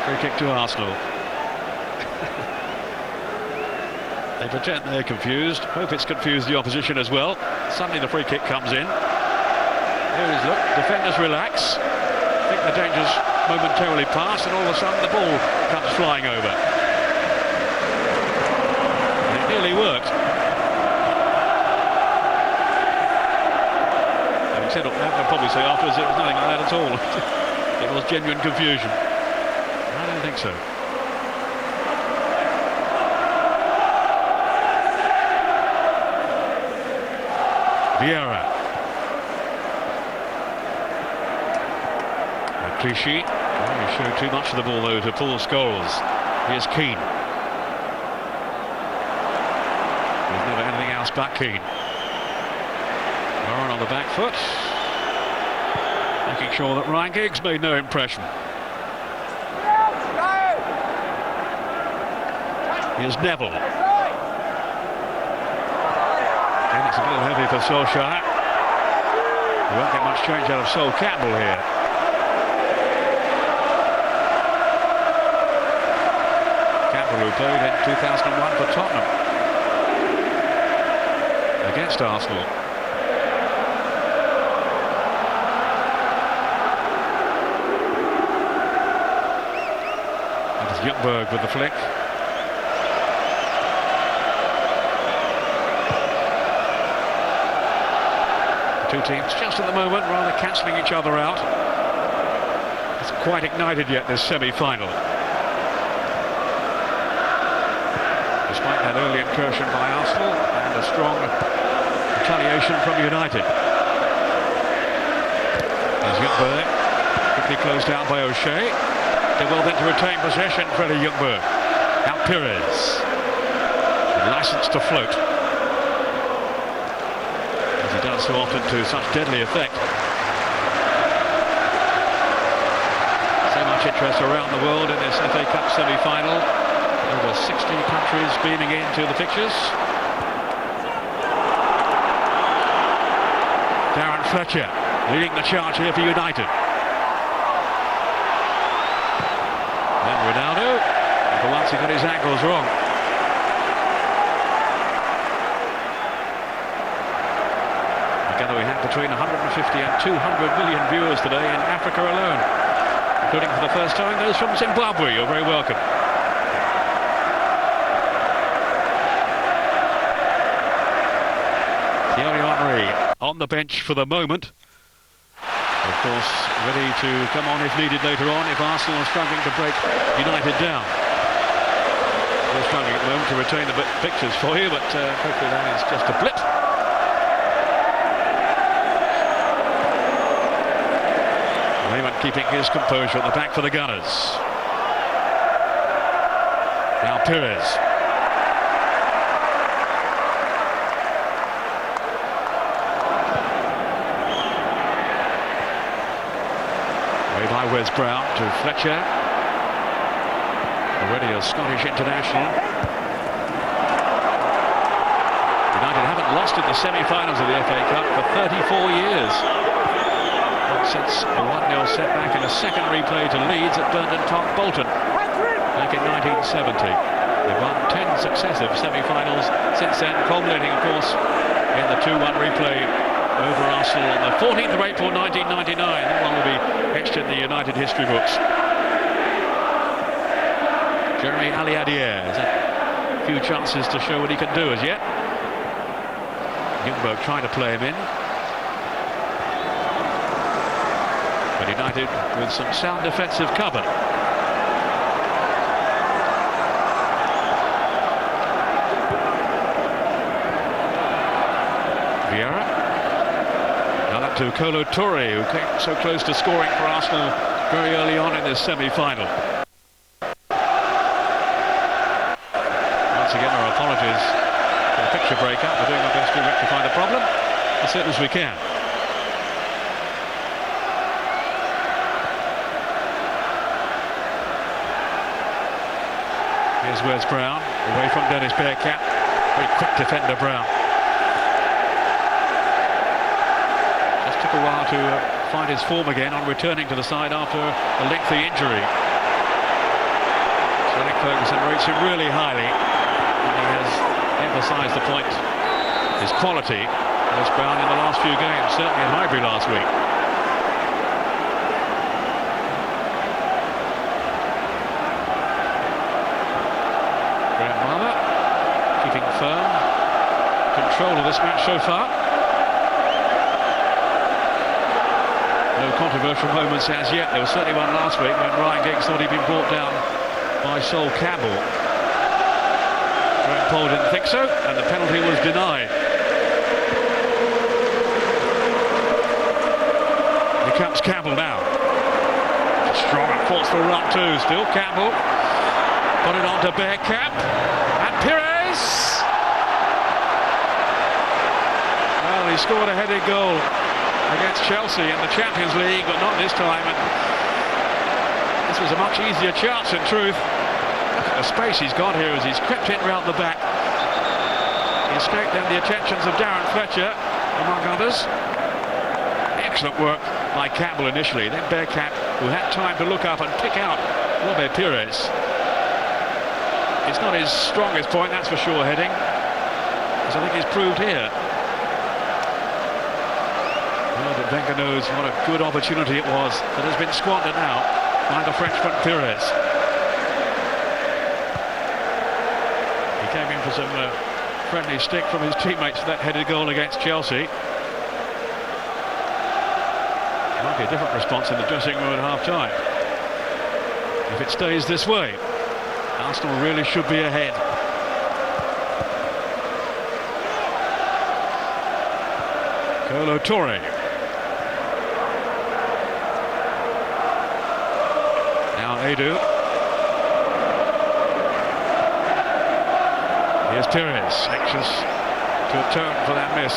Free kick to Arsenal. They pretend they're confused. Hope it's confused the opposition as well. Suddenly the free kick comes in. Here is, look, defenders relax. Think the danger's momentarily past, and all of a sudden the ball comes flying over. And it nearly worked. Having said all that, they'll probably say afterwards it was nothing like that at all. It was genuine confusion. I don't think so. Vieira. Clichy. He showed too much of the ball though to Paul Scholes. Here's Keane. There's never anything else but Keane. Warren on the back foot. Making sure that Ryan Giggs made no impression. Here's Neville. And it's a little heavy for Solskjaer. We won't get much change out of Sol Campbell here. Campbell, who played in 2001 for Tottenham against Arsenal. That is Ljungberg with the flick. Two teams just at the moment rather cancelling each other out. It's quite ignited yet, this semi-final. Despite that early incursion by Arsenal and a strong retaliation from United. There's Ljungberg, quickly closed out by O'Shea. They will then to retain possession, Freddie Ljungberg. Now Pires. Licensed to float. Does so often to such deadly effect. So much interest around the world in this FA Cup semi-final. Over 60 countries beaming into the pictures. Darren Fletcher leading the charge here for United. Then Ronaldo, and for once he got his angles wrong. Together we have between 150 and 200 million viewers today in Africa alone, including for the first time those from Zimbabwe. You're very welcome. Thierry Henry on the bench for the moment. Of course, ready to come on if needed later on if Arsenal are struggling to break United down. We're struggling at the moment to retain the pictures for you, but hopefully that is just a blip. Lehmann keeping his composure at the back for the Gunners. Now Pires. Way by Wes Brown to Fletcher. Already a Scottish international. United haven't lost in the semi-finals of the FA Cup for 34 years. Since a 1-0 setback in a second replay to Leeds at Burton Top Bolton back in 1970. They've won 10 successive semi-finals since then, culminating, of course, in the 2-1 replay over Arsenal on the 14th of April 1999. That one will be etched in the United history books. Jeremy Aliadier has had a few chances to show what he can do as yet. Ljungberg trying to play him in. But United with some sound defensive cover. back to Kolo Toure, who came so close to scoring for Arsenal very early on in this semi-final. Once again, our apologies for the picture breakup. We're doing our best to rectify the problem as soon as we can. Here's Wes Brown, away from Dennis Bergkamp. Very quick defender, Brown. Just took a while to find his form again on returning to the side after a lengthy injury. So Alex Ferguson rates him really highly, and he has emphasised the point, his quality, Wes Brown in the last few games, certainly at Highbury last week. Keeping firm control of this match so far. No controversial moments as yet. There was certainly one last week when Ryan Giggs thought he'd been brought down by Sol Campbell. Graham Poll didn't think so, and the penalty was denied. Here comes Campbell now. Strong and forceful run too. Still Campbell. Put it on to Bergkamp. And Pires! Well, he scored a headed goal against Chelsea in the Champions League, but not this time. And this was a much easier chance, in truth. Look at the space he's got here as he's crept in round the back. He escaped then the attentions of Darren Fletcher, among others. Excellent work by Campbell initially. Then Bergkamp, who had time to look up and pick out Robert Pires. It's not his strongest point, that's for sure, heading, as I think he's proved here. Well, but Wenger knows what a good opportunity it was that has been squandered now by the Frenchman Pires. He came in for some friendly stick from his teammates for that headed goal against Chelsea. Might be a different response in the dressing room at half-time if it stays this way. Arsenal really should be ahead. Kolo Toure. Now Edu. Here's Pires, anxious to atone for that miss.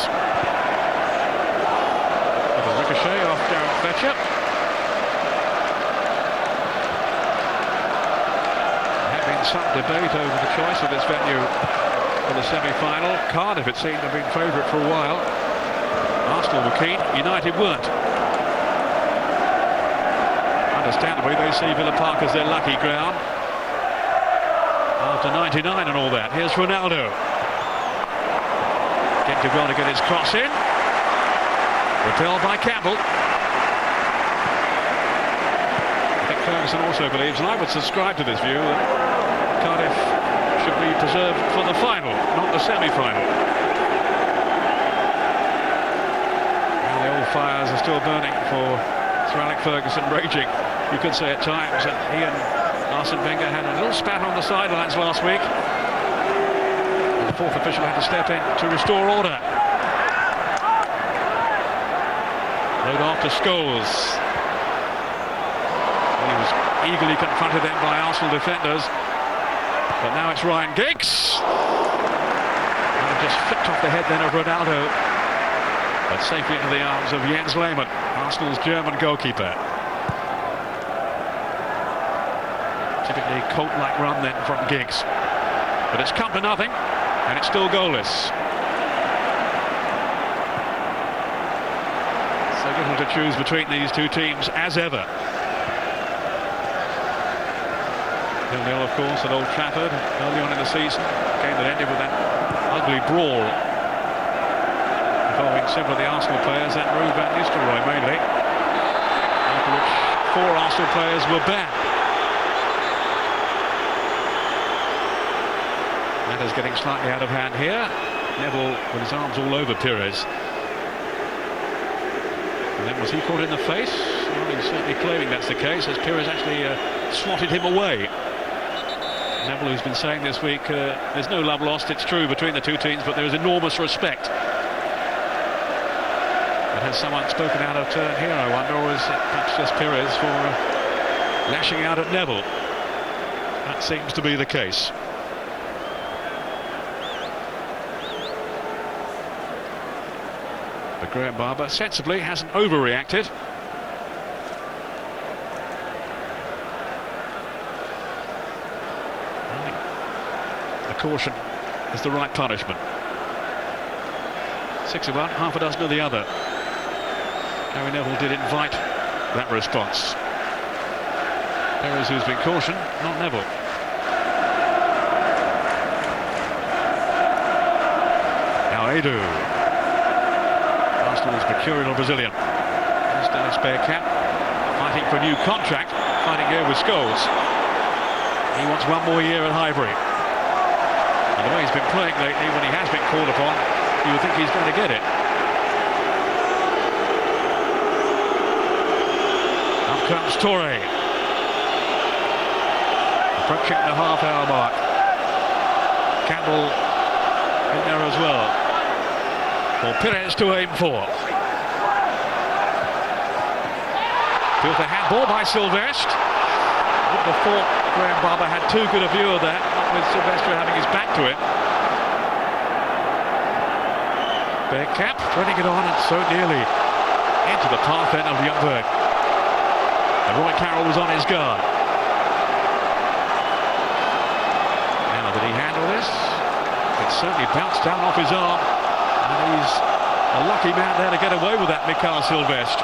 With a ricochet off Darren Fletcher. Some debate over the choice of this venue for the semi-final. Cardiff, it seemed, have been favourite for a while. Arsenal were keen, United weren't. Understandably, they see Villa Park as their lucky ground after 99 and all that. Here's Ronaldo. Getting to go to get his cross in. Repelled by Campbell. I think Ferguson also believes, and I would subscribe to this view, that Cardiff should be preserved for the final, not the semi-final. Well, the old fires are still burning for Sir Alex Ferguson, raging, you could say at times, and he and Arsene Wenger had a little spat on the sidelines last week. And the fourth official had to step in to restore order. Load off to Scholes. He was eagerly confronted then by Arsenal defenders. But now it's Ryan Giggs. And just flicked off the head then of Ronaldo. But safely into the arms of Jens Lehmann, Arsenal's German goalkeeper. Typically Colt-like run then from Giggs. But it's come to nothing, and it's still goalless. So little to choose between these two teams as ever. 0-0, of course, at Old Trafford early on in the season. A game that ended with that ugly brawl involving several of the Arsenal players and Ruud van Nistelrooy mainly, after which 4 Arsenal players were banned. Matters getting slightly out of hand here. Neville with his arms all over Pires. And then was he caught in the face? Well, he's certainly claiming that's the case, as Pires actually swatted him away. Neville, who's been saying this week, there's no love lost, it's true, between the two teams, but there is enormous respect. But Has someone spoken out of turn here, I wonder, or is it perhaps just Perez for lashing out at Neville? That seems to be the case. But Graham Barber sensibly hasn't overreacted. I think the caution is the right punishment. 6 of one, half a dozen of the other. Gary Neville did invite that response. Perez, who's been cautioned, not Neville. Now Edu. Arsenal's mercurial Brazilian. Here's Dennis Bergkamp, fighting for a new contract, fighting here with Scholes. He wants one more year at Highbury. And the way he's been playing lately, when he has been called upon, you would think he's going to get it. Up comes Torre. Approaching the half-hour mark. Campbell in there as well. For Perez to aim for. Feels a handball by Sylvestre. I would have thought Graham Barber had too good a view of that, with Sylvestre having his back to it. Bergkamp running it on and so nearly into the path then of Ljungberg. And Roy Carroll was on his guard. Now, did he handle this? It certainly bounced down off his arm. And he's a lucky man there to get away with that, Mikael Sylvestre.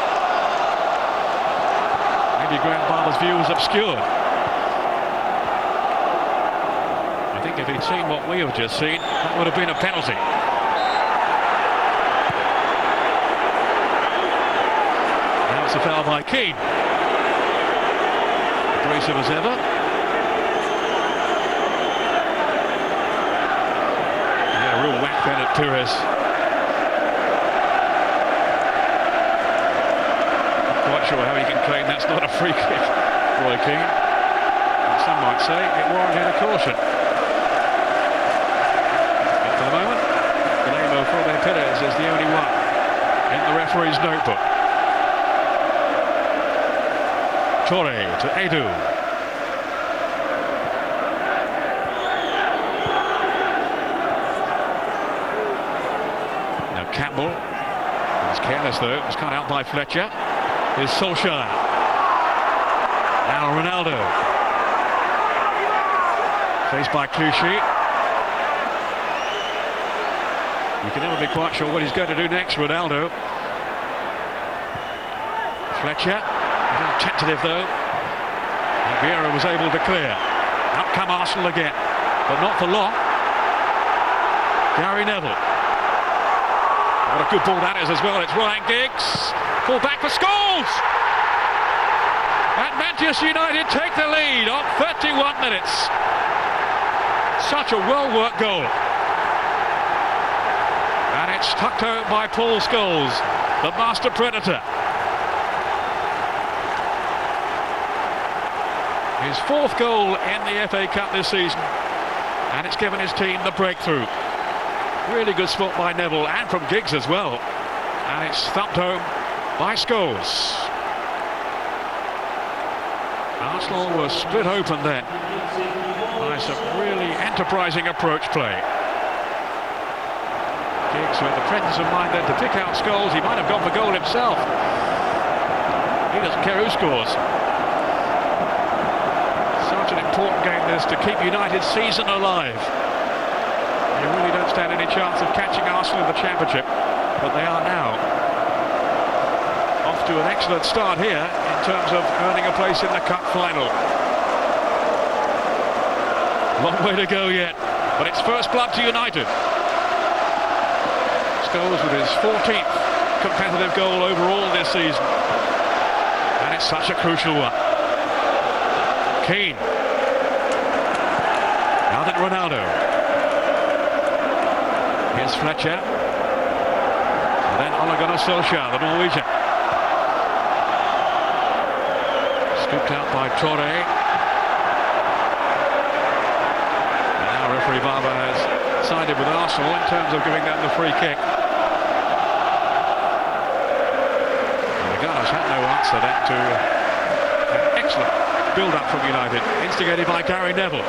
Maybe Graham Barber's view was obscured. I think if he'd seen what we have just seen, that would have been a penalty. Now it's a foul by Keane. Abrasive as ever. Yeah, a real whack then at Perez. Not sure how he can claim that's not a free kick, Roy Keane. And some might say it warranted a caution. But for the moment, the name of Jorge Perez is the only one in the referee's notebook. Torre to Edu. Now Campbell, he was careless though, it was cut out by Fletcher. Here's Solskjaer. Now Ronaldo. Faced by Clichy. You can never be quite sure what he's going to do next, Ronaldo. Fletcher, a little tentative though. And Vieira was able to clear. Up come Arsenal again, but not for long. Gary Neville. What a good ball that is as well. It's Ryan Giggs. Full back for Scholes. And Manchester United take the lead on 31 minutes. Such a well-worked goal. And it's tucked home by Paul Scholes, the master predator. His 4th goal in the FA Cup this season, and it's given his team the breakthrough. Really good spot by Neville and from Giggs as well. And it's thumped home by Scholes. Arsenal was split open then by some really enterprising approach play. Giggs with the presence of mind then to pick out Scholes. He might have gone for goal himself. He doesn't care who scores. Such an important game this to keep United's season alive. You really don't stand any chance of catching Arsenal in the Championship, but they are now. Off to an excellent start here in terms of earning a place in the Cup final. Long way to go yet, but it's first blood to United. Scholes with his 14th competitive goal overall this season. And it's such a crucial one. Keane. Now then Ronaldo. Here's Fletcher. And then Ole Gunnar Solskjaer, the Norwegian. Scooped out by Torre. And now referee Barber has sided with Arsenal in terms of giving them the free kick. answer that to an excellent build-up from United, instigated by Gary Neville.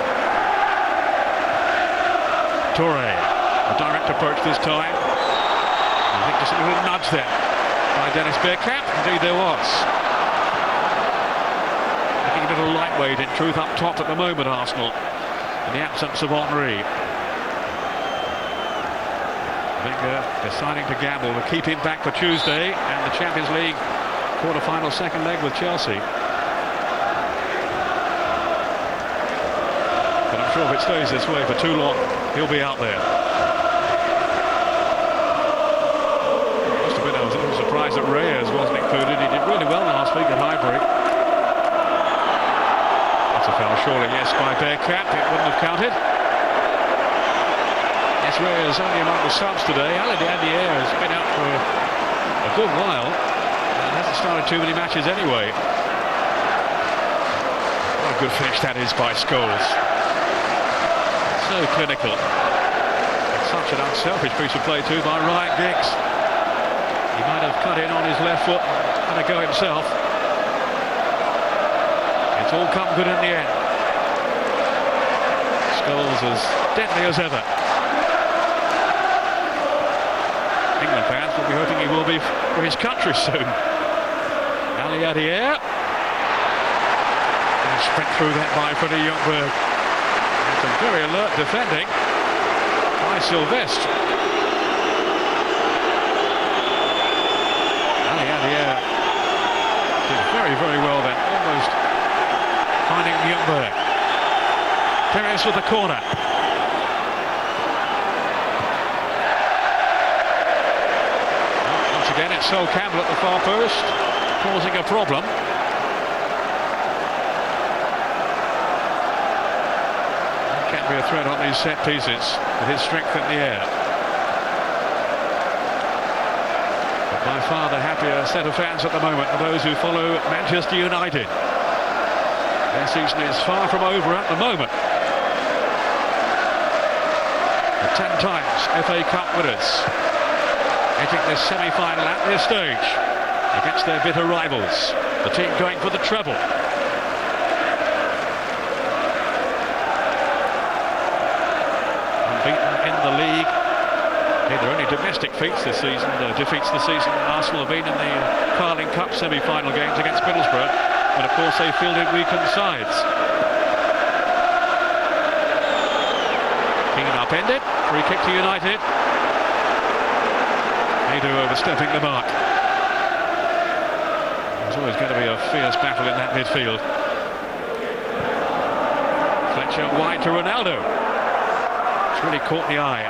Toure, a direct approach this time. I think just a little nudge there by Dennis Bergkamp. Indeed there was. Looking a little lightweight in truth up top at the moment, Arsenal, in the absence of Henry. Wenger deciding to gamble to keep him back for Tuesday and the Champions League quarter-final second leg with Chelsea. But I'm sure if it stays this way for too long, he'll be out there. Must have been a little surprised that Reyes wasn't included. He did really well last week at Highbury. That's a foul, surely, yes, by Bergkamp. It wouldn't have counted. Yes, Reyes only among the subs today. Alain Dier has been out for a good while and hasn't started too many matches anyway. What a good finish that is by Scholes. So clinical. It's such an unselfish piece of play too by Ryan Giggs. He might have cut in on his left foot and a go himself. It's all come good in the end. Scholes as deadly as ever. England fans will be hoping he will be for his country soon. Ali Adier. And sprint through that by Freddie Ljungberg. And some very alert defending by Sylvestre. Ali Adier did very, very well then, almost finding Ljungberg. Perez with the corner. Again, it's Sol Campbell at the far post, causing a problem. Can't be a threat on these set pieces with his strength in the air. But by far the happier set of fans at the moment are those who follow Manchester United. Their season is far from over at the moment. The 10 times FA Cup winners entering this semi-final at this stage against their bitter rivals, the team going for the treble. Unbeaten in the league. Their only domestic defeats this season. Arsenal have been in the Carling Cup semi-final games against Middlesbrough, and of course they fielded weakened sides. Keane upended, free kick to United. Edu overstepping the mark. There's always going to be a fierce battle in that midfield. Fletcher wide to Ronaldo. It's really caught the eye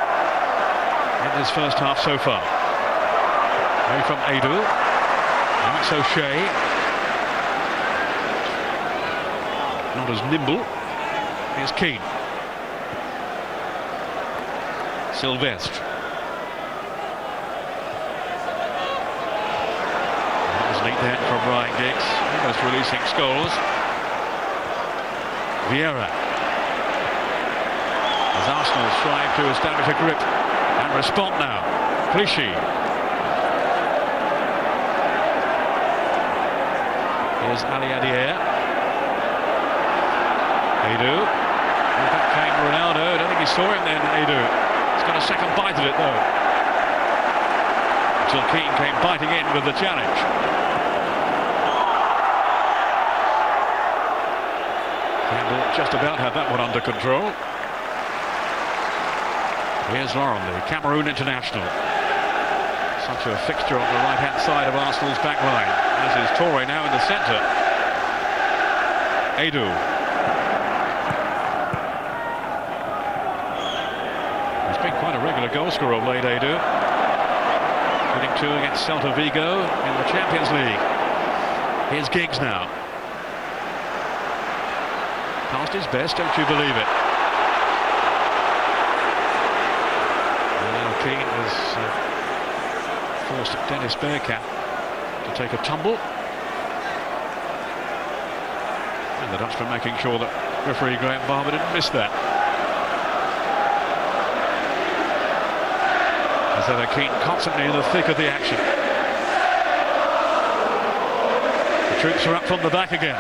in this first half so far. Away from Edu. Now it's O'Shea. Not as nimble. Here's Keane. Sylvestre. Neat there from Ryan Giggs, almost releasing Scholes. Vieira. As Arsenal strive to establish a grip and respond now. Clichy. Here's Ali Adier. Edu. Back came Ronaldo. I don't think he saw him then, Edu. He's got a second bite at it though. Until Keane came biting in with the challenge. Just about had that one under control. Here's Lauren, the Cameroon international. Such a fixture on the right-hand side of Arsenal's back line, as is Toure now in the centre. Edu. He's been quite a regular goal scorer of late, Edu. Winning 2 against Celta Vigo in the Champions League. Here's Giggs now. Past his best, don't you believe it? Now Keane has forced Dennis Bergkamp to take a tumble. And the Dutchman making sure that referee Graham Barber didn't miss that. As ever, Keane constantly in the thick of the action. troops are up from the back again.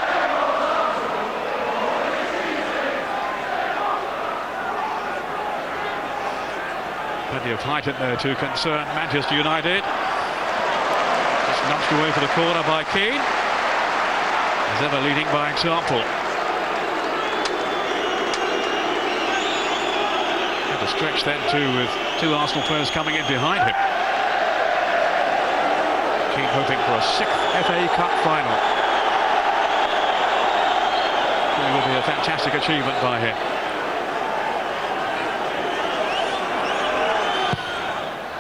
Plenty of height in there to concern Manchester United. Just nudged away for the corner by Keane. As ever, leading by example. Had to stretch then too, with two Arsenal players coming in behind him. Keane hoping for a 6th FA Cup final. It would be a fantastic achievement by him.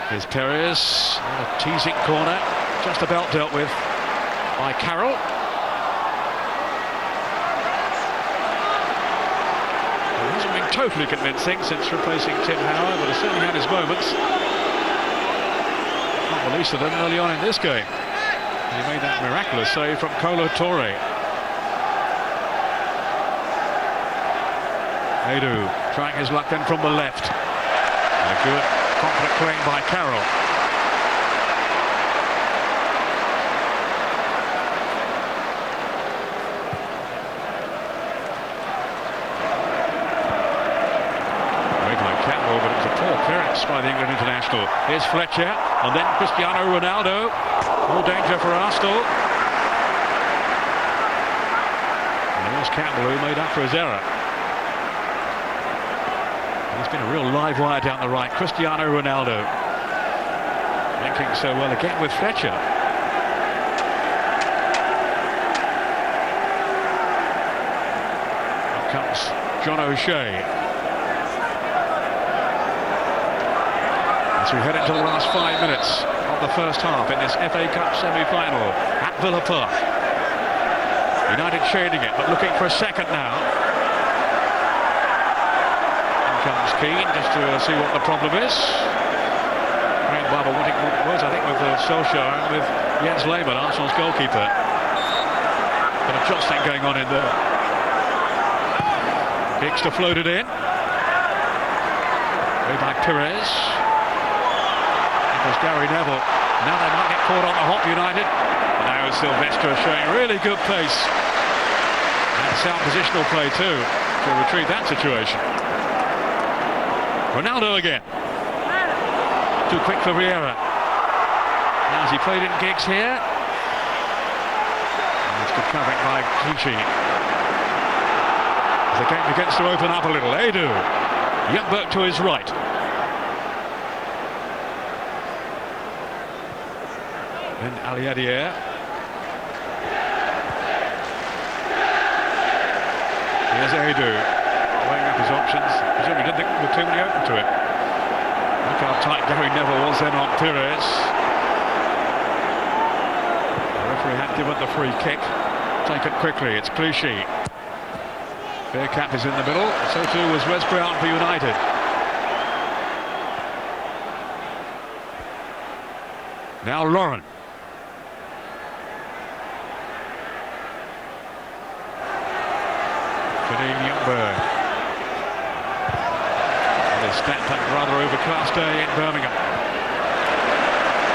Here's Perez, a teasing corner, just about dealt with by Carroll. He hasn't been totally convincing since replacing Tim Howard, but has certainly had his moments. Not the least of them early on in this game. He made that miraculous save from Kolo Touré. Edu trying his luck then from the left. And a good confident claim by Carroll. Great by Campbell, but it was a poor clearance by the England international. Here's Fletcher, and then Cristiano Ronaldo. More danger for Arsenal. And there's Campbell, who made up for his error. It's been a real live wire down the right. Cristiano Ronaldo linking so well again with Fletcher. Here comes John O'Shea. As we head into the last 5 minutes of the first half in this FA Cup semi-final at Villa Park. United shading it, but looking for a second now. Comes Keane just to see what the problem is. Graham Barber wanting words, I think, with Solskjaer and with Jens Lehmann, Arsenal's goalkeeper. Bit of jostling going on in there. Hicks to float it in. Way by Perez. It was Gary Neville. Now they might get caught on the hop, United. And now it's Silvestre showing really good pace. And sound positional play too to retrieve that situation. Ronaldo again. Too quick for Vieira. Now has he played in Giggs here? And it's good covering by Clichy. As the game begins to open up a little. Edu. Youngberg to his right. Then Aliadier. Here's Edu. Weighing up his options. Presumably didn't think there were too many open to him. Look how tight Gary Neville was then on Perez. The referee had given the free kick. Taken quickly, it's Clichy. Bergkamp is in the middle, so too was Wes Brown for United. Now Lauren. Janine Youngberg. Stacked up rather overcast day in Birmingham.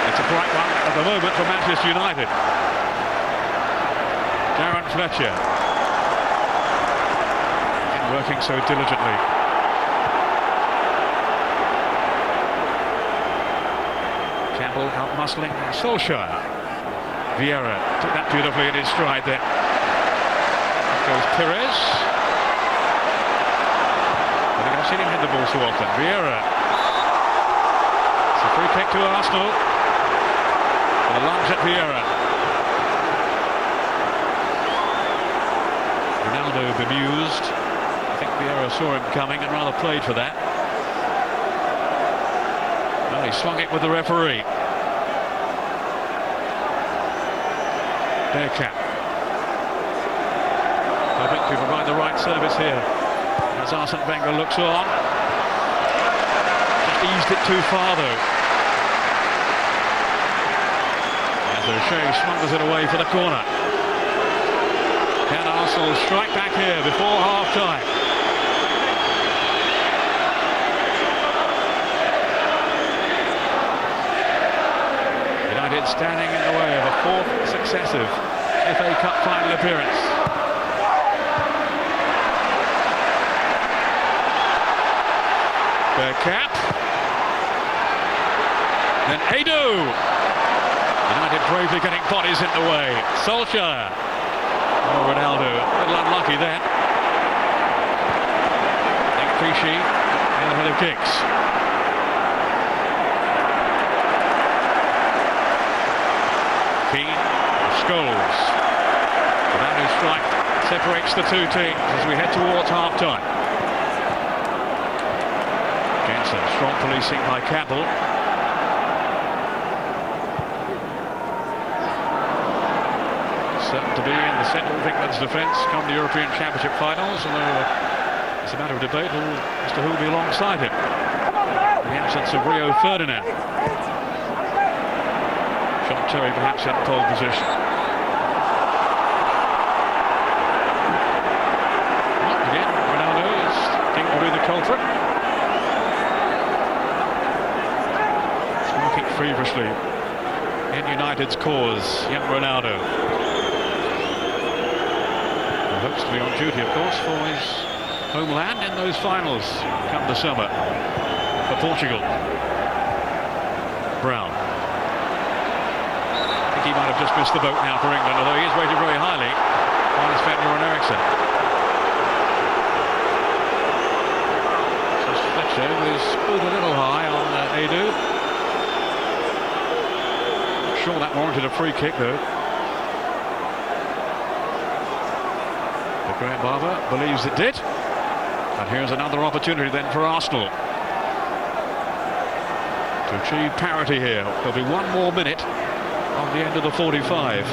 It's a bright one at the moment for Manchester United. Darren Fletcher. Working so diligently. Campbell out muscling Solskjaer. Vieira took that beautifully in his stride there. Goes Perez. I've seen him hit the ball so often. Vieira. It's a free kick to Arsenal. And a lunge at Vieira. Ronaldo bemused. I think Vieira saw him coming and rather played for that. Well, he swung it with the referee. Bergkamp. I think to provide the right service here. As Arsene Wenger looks on. Just eased it too far though. As O'Shea smuggles it away for the corner. Can Arsenal strike back here before half-time? United standing in the way of a fourth successive FA Cup final appearance. Bergkamp. Then Adu. United bravely getting bodies in the way. Solskjaer. Oh, Ronaldo, a little unlucky then. Fishy and a bit of kicks. Keane, Scholes. Ronaldo strike separates the two teams as we head towards half-time. Jensen, strong policing by Campbell. Certain to be in the centre of England's defence come the European Championship finals, although it's a matter of debate as to who will be alongside him. The absence of Rio Ferdinand. Sean Terry perhaps in pole position. Again, Ronaldo is deemed to be the culprit. He's working feverishly in United's cause, young Ronaldo. He hopes to be on duty, of course, for his homeland in those finals come the summer for Portugal. Brown. I think he might have just missed the boat now for England, although he is rated very highly on his Fender and Ericsson. So Fletcher was pulled a little high on Adu. Not sure that warranted a free kick though. But Graham Barber believes it did. And here's another opportunity then for Arsenal to achieve parity here. There'll be one more minute on the end of the 45.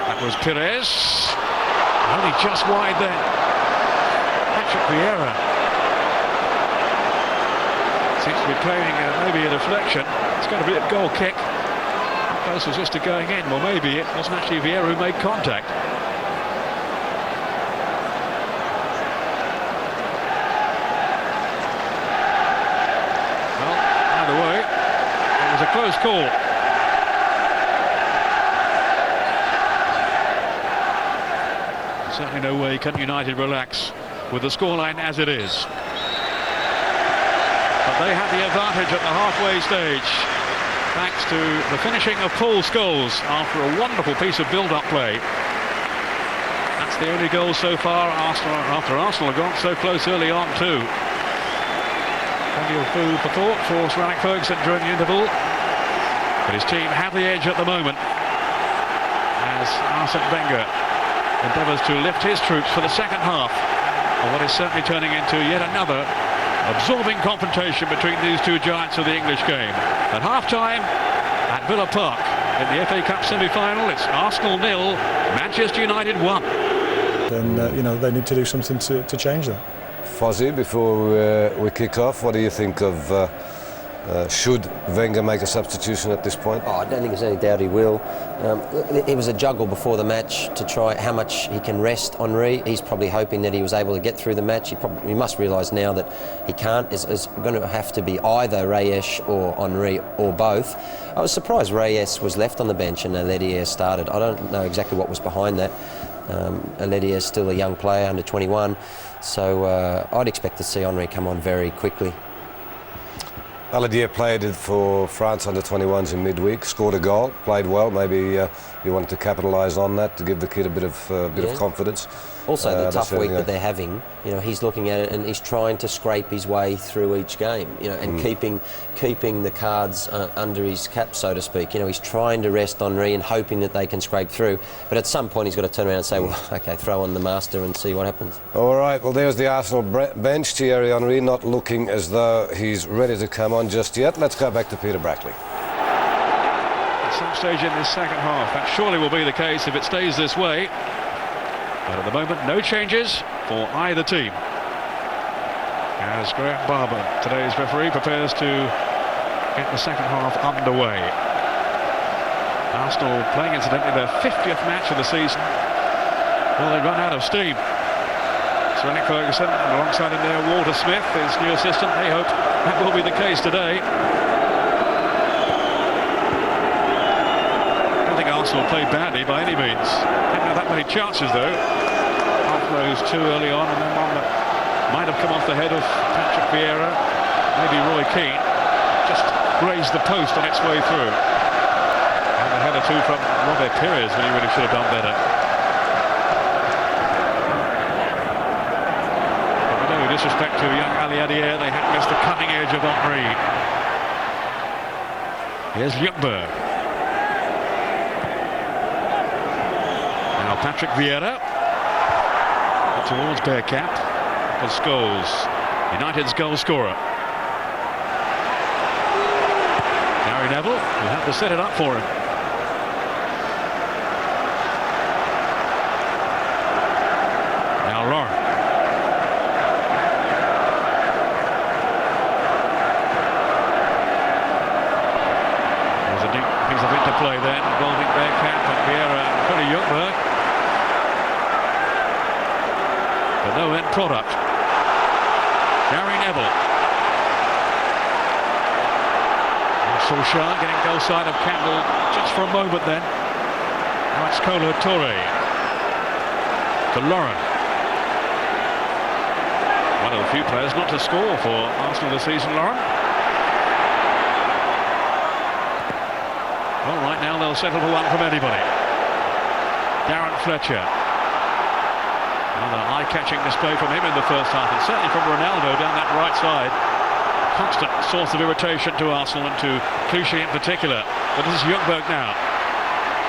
That was Pires. Only just wide then. Patrick Vieira seems to be playing maybe a deflection. It's going to be a goal kick. Close was just going in. Well, maybe it wasn't actually Vieira who made contact. Well, either way, it was a close call. Certainly no way can United relax with the scoreline as it is. But they have the advantage at the halfway stage, thanks to the finishing of Paul Scholes after a wonderful piece of build-up play. That's the only goal so far after Arsenal have gone so close early on too. Plenty of food for thought for Sir Alex Ferguson during the interval. But his team have the edge at the moment as Arsene Wenger endeavours to lift his troops for the second half of what is certainly turning into yet another absorbing confrontation between these two giants of the English game. At half-time at Villa Park in the FA Cup semi-final, it's Arsenal 0, Manchester United 1. And they need to do something to change that. Fozzie, before we kick off, what do you think of should Wenger make a substitution at this point? Oh, I don't think there's any doubt he will. It was a juggle before the match to try how much he can rest Henry. He's probably hoping that he was able to get through the match. He must realise now that he can't. It's going to have to be either Reyes or Henry or both. I was surprised Reyes was left on the bench and Aledier started. I don't know exactly what was behind that. Aledier is still a young player, under 21, so I'd expect to see Henry come on very quickly. Aledier played for France under-21s in midweek, scored a goal, played well. Maybe you wanted to capitalise on that to give the kid a bit of confidence. Also, the tough week that they're having, he's looking at it and he's trying to scrape his way through each game, and keeping the cards under his cap, so to speak. He's trying to rest Henry and hoping that they can scrape through. But at some point, he's got to turn around and say, well, OK, throw on the master and see what happens. All right, well, there's the Arsenal bench. Thierry Henry not looking as though he's ready to come on just yet. Let's go back to Peter Brackley. At some stage in this second half, that surely will be the case if it stays this way. But at the moment, no changes for either team. As Graham Barber, today's referee, prepares to get the second half underway. Arsenal playing incidentally their 50th match of the season. Well, they run out of steam. Sir Alex Ferguson, and alongside him there, Walter Smith, his new assistant. They hope that will be the case today. I don't think Arsenal played badly by any means. Didn't have that many chances though. Half those two early on, and then one that might have come off the head of Patrick Vieira, maybe Roy Keane, just grazed the post on its way through. And a header too from Robert Pires when he really should have done better. Disrespect to young Ali Adier, they had missed the cutting edge of Henry. Here's Ljungberg. Now Patrick Vieira towards Bergkamp for Scholes, United's goal scorer. Gary Neville will have to set it up for him. Now Lauren. Play then involving Bergkamp and Vieira and Cody Ljungberg, but no end product. Gary Neville. Solskjaer getting goal side of Campbell just for a moment then. Now it's Kolo Touré to Lauren. One of the few players not to score for Arsenal this season, Lauren. Well, right now they'll settle for one from anybody. Darren Fletcher. Another eye-catching display from him in the first half, and certainly from Ronaldo down that right side. Constant source of irritation to Arsenal and to Clichy in particular. But this is Ljungberg now.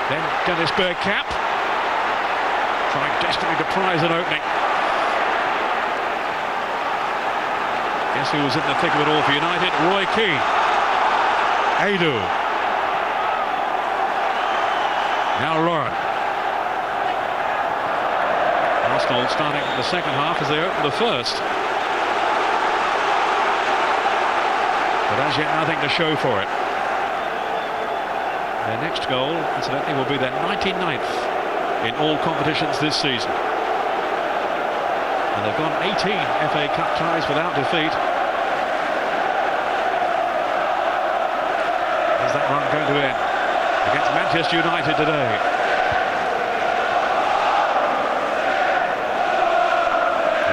Then Dennis Bergkamp, trying desperately to prize an opening. Guess who was in the thick of it all for United? Roy Keane. Adu. Now Lauren. Arsenal starting the second half as they open the first. But as yet nothing to show for it. Their next goal, incidentally, will be their 99th in all competitions this season. And they've gone 18 FA Cup ties without defeat. Is that run going to end? Against Manchester United today.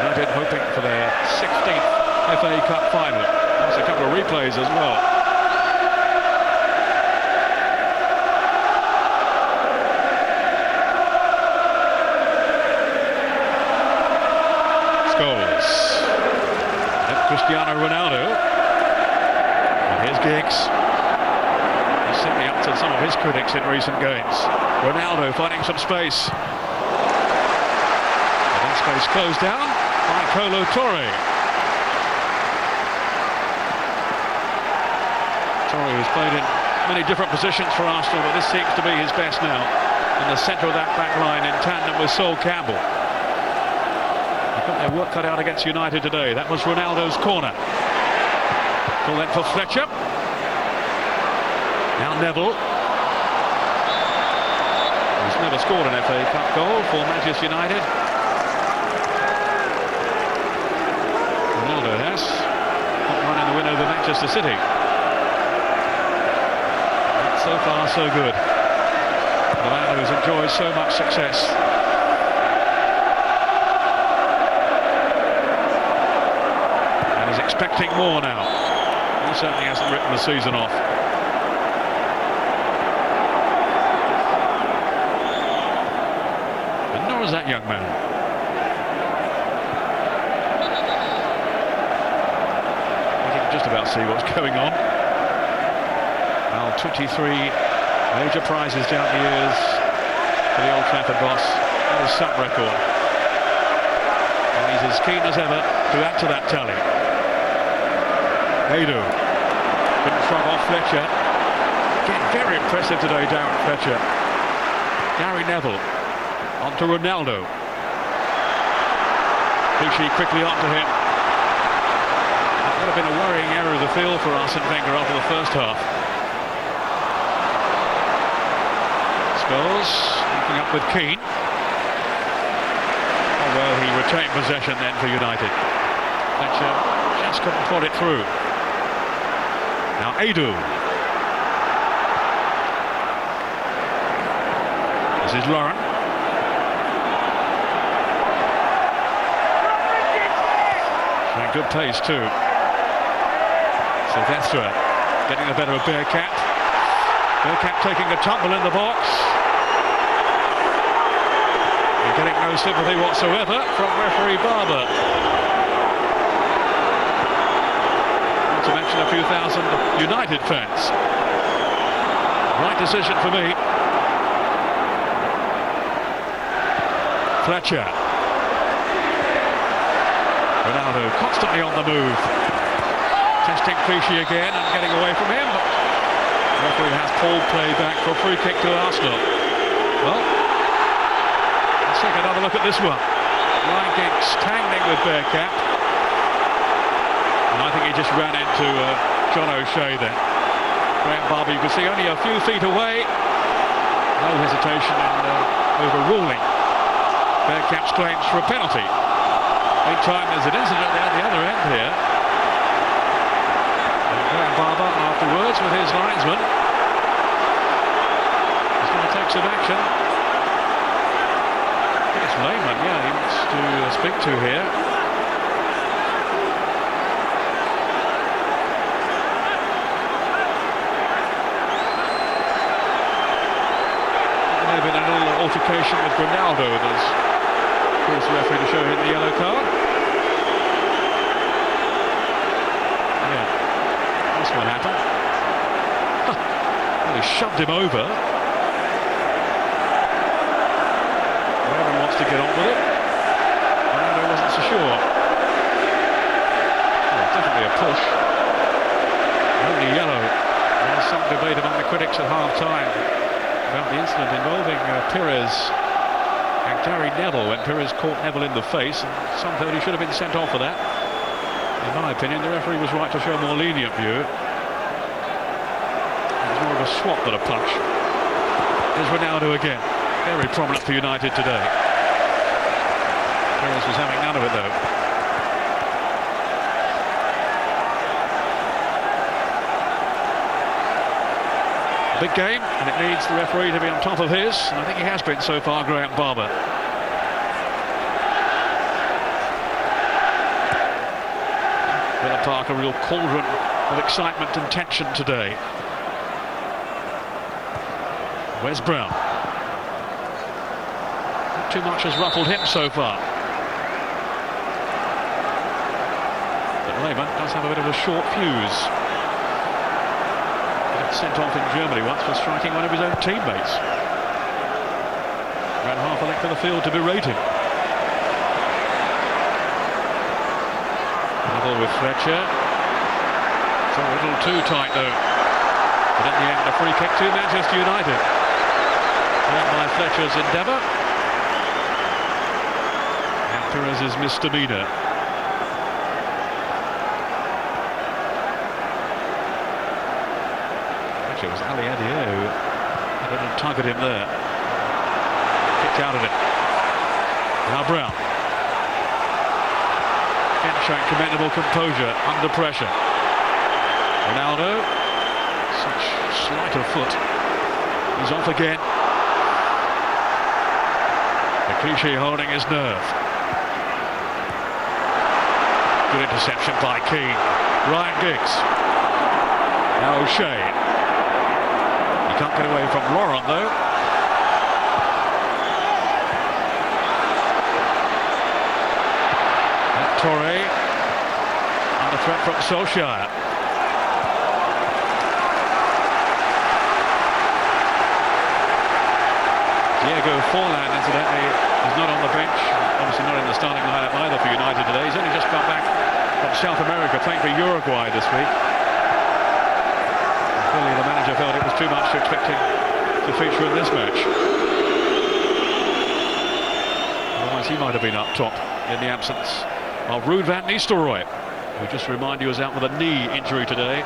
United hoping for their 16th FA Cup final. There's a couple of replays as well. Scholes. And Cristiano Ronaldo. And here's Giggs. Certainly up to some of his critics in recent games. Ronaldo finding some space. And that space closed down by Kolo Touré. Touré has played in many different positions for Arsenal, but this seems to be his best now. In the centre of that back line in tandem with Sol Campbell. They've got their work cut out against United today. That was Ronaldo's corner. Full length for Fletcher. Now Neville, who's never scored an FA Cup goal for Manchester United. Ronaldo has. Not running the win over Manchester City. But so far so good. Ronaldo has enjoyed so much success. And is expecting more now. He certainly hasn't written the season off. Was that young man? You can just about see what's going on. Well, 23 major prizes down the years for the Old Trafford boss. There's some record. And he's as keen as ever to add to that tally. Adu. Couldn't shrug off Fletcher. Again, very impressive today, Darren Fletcher. Gary Neville. On to Ronaldo. Clichy quickly onto him. That would have been a worrying error of the field for Arsene Wenger after the first half. Scholes linking up with Keane. well, he retained possession then for United. Fletcher just couldn't put it through. Now Adu. This is Lauren. Showing good pace too. Sylvestre getting the better of Bearcat. Bearcat taking a tumble in the box. And getting no sympathy whatsoever from referee Barber. Not to mention a few thousand United fans. Right decision for me. Fletcher. Ronaldo constantly on the move. Testing Clichy again and getting away from him. But the referee has pulled play back for a free kick to Arsenal. Well, let's take another look at this one. Ryan Giggs standing with Bearcat. And I think he just ran into John O'Shea then. Graham Barber, you can see only a few feet away. No hesitation in overruling Bearcat's claims for a penalty. Meantime, there's an incident there at the other end here. And Graham Barber, afterwards, with his linesman, is going to take some action. I think it's Lehman, yeah, he wants to speak to here. There may have been a little altercation with Ronaldo. There's the referee to show him the yellow card. Yeah, that's what happened. Well, he shoved him over. Whoever wants to get on with it. Ronaldo wasn't so sure. Well, definitely a push. Only yellow. There's some debate among the critics at half-time about the incident involving Pires and Gary Neville, when Pires caught Neville in the face, and some felt he should have been sent off for that. In my opinion, the referee was right to show a more lenient view. It was more of a swat than a punch. Here's Ronaldo again, very prominent for United today. Pires was having none of it though. Big game, and it needs the referee to be on top of his, and I think he has been so far, Graham Barber. Villa Park, a real cauldron of excitement and tension today. Wes Brown. Not too much has ruffled him so far. But Lehman does have a bit of a short fuse. Sent off in Germany once for striking one of his own teammates. Ran half a length of the field to berate him. Neville with Fletcher. It's a little too tight though. But in the end, a free kick to Manchester United. Led by Fletcher's endeavour. And Pires' misdemeanour. It was Ali Adier who had a little tug at him there. Kicked out of it. Now Brown. Again showing commendable composure under pressure. Ronaldo. Such sleight of foot. He's off again. Clichy holding his nerve. Good interception by Keane. Ryan Giggs. Now O'Shea. Can't get away from Laurent though. Torre under threat from Solskjaer. Diego Forlan, incidentally, is not on the bench. Obviously not in the starting lineup either for United today. He's only just come back from South America, playing for Uruguay this week. Clearly the manager felt it was too much to expect him to feature in this match. Otherwise he might have been up top in the absence of Ruud van Nistelrooy, who, just to remind you, is out with a knee injury today.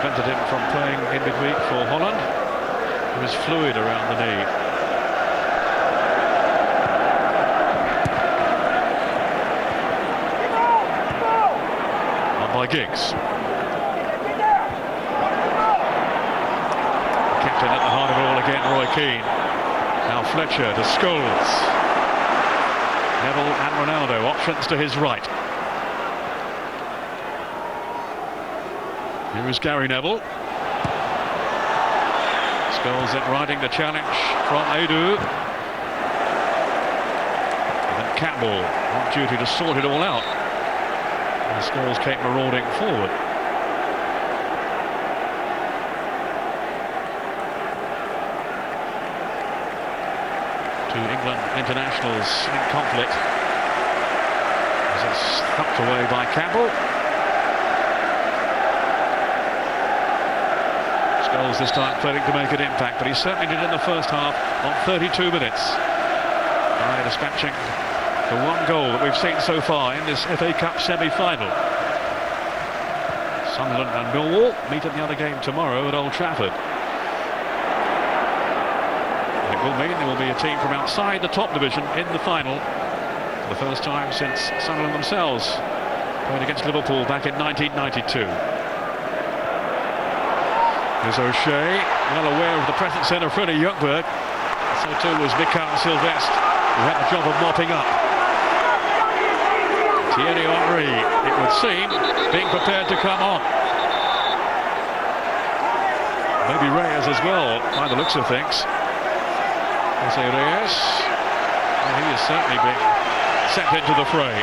Prevented him from playing in midweek for Holland. There is fluid around the knee. by Giggs. Captain at the heart of it all again, Roy Keane. Now Fletcher to Scholes. Neville and Ronaldo, options to his right. Here is Gary Neville. Scholes then riding the challenge from Edu. And then Campbell on duty to sort it all out. And Scholes came marauding forward. Two England internationals in conflict. As it's thumped away by Campbell. Scholes this time failing to make an impact, but he certainly did in the first half on 32 minutes. By dispatching the one goal that we've seen so far in this FA Cup semi-final. Sunderland and Millwall meet in the other game tomorrow at Old Trafford. It will mean there will be a team from outside the top division in the final for the first time since Sunderland themselves played against Liverpool back in 1992. Here's O'Shea, well aware of the presence in of Freddie Ljungberg. So too was Mikael Silvestre, who had the job of mopping up. Thierry Henry, it would seem, being prepared to come on. Maybe Reyes as well, by the looks of things. Jose Reyes, well, he is certainly being sent into the fray.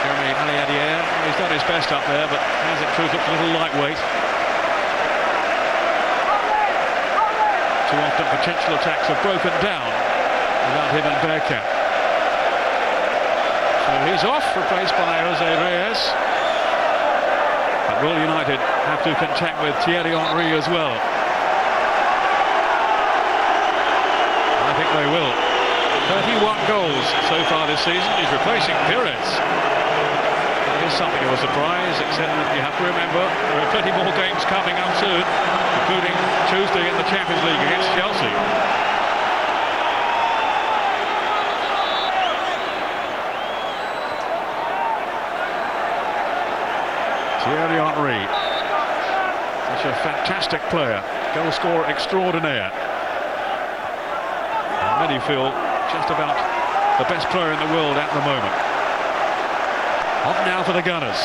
Jeremy Aliadier, he's done his best up there, but has in truth looked a little lightweight. Too often potential attacks have broken down without him and Bergkamp. So he's off, replaced by Jose Reyes. But will United have to contend with Thierry Henry as well? I think they will. 31 goals so far this season. He's replacing Pires. It is something of a surprise, except that you have to remember there are plenty more games coming up soon, including Tuesday in the Champions League against Chelsea. Thierry Henry, such a fantastic player, goal scorer extraordinaire. And many feel just about the best player in the world at the moment. On now for the Gunners.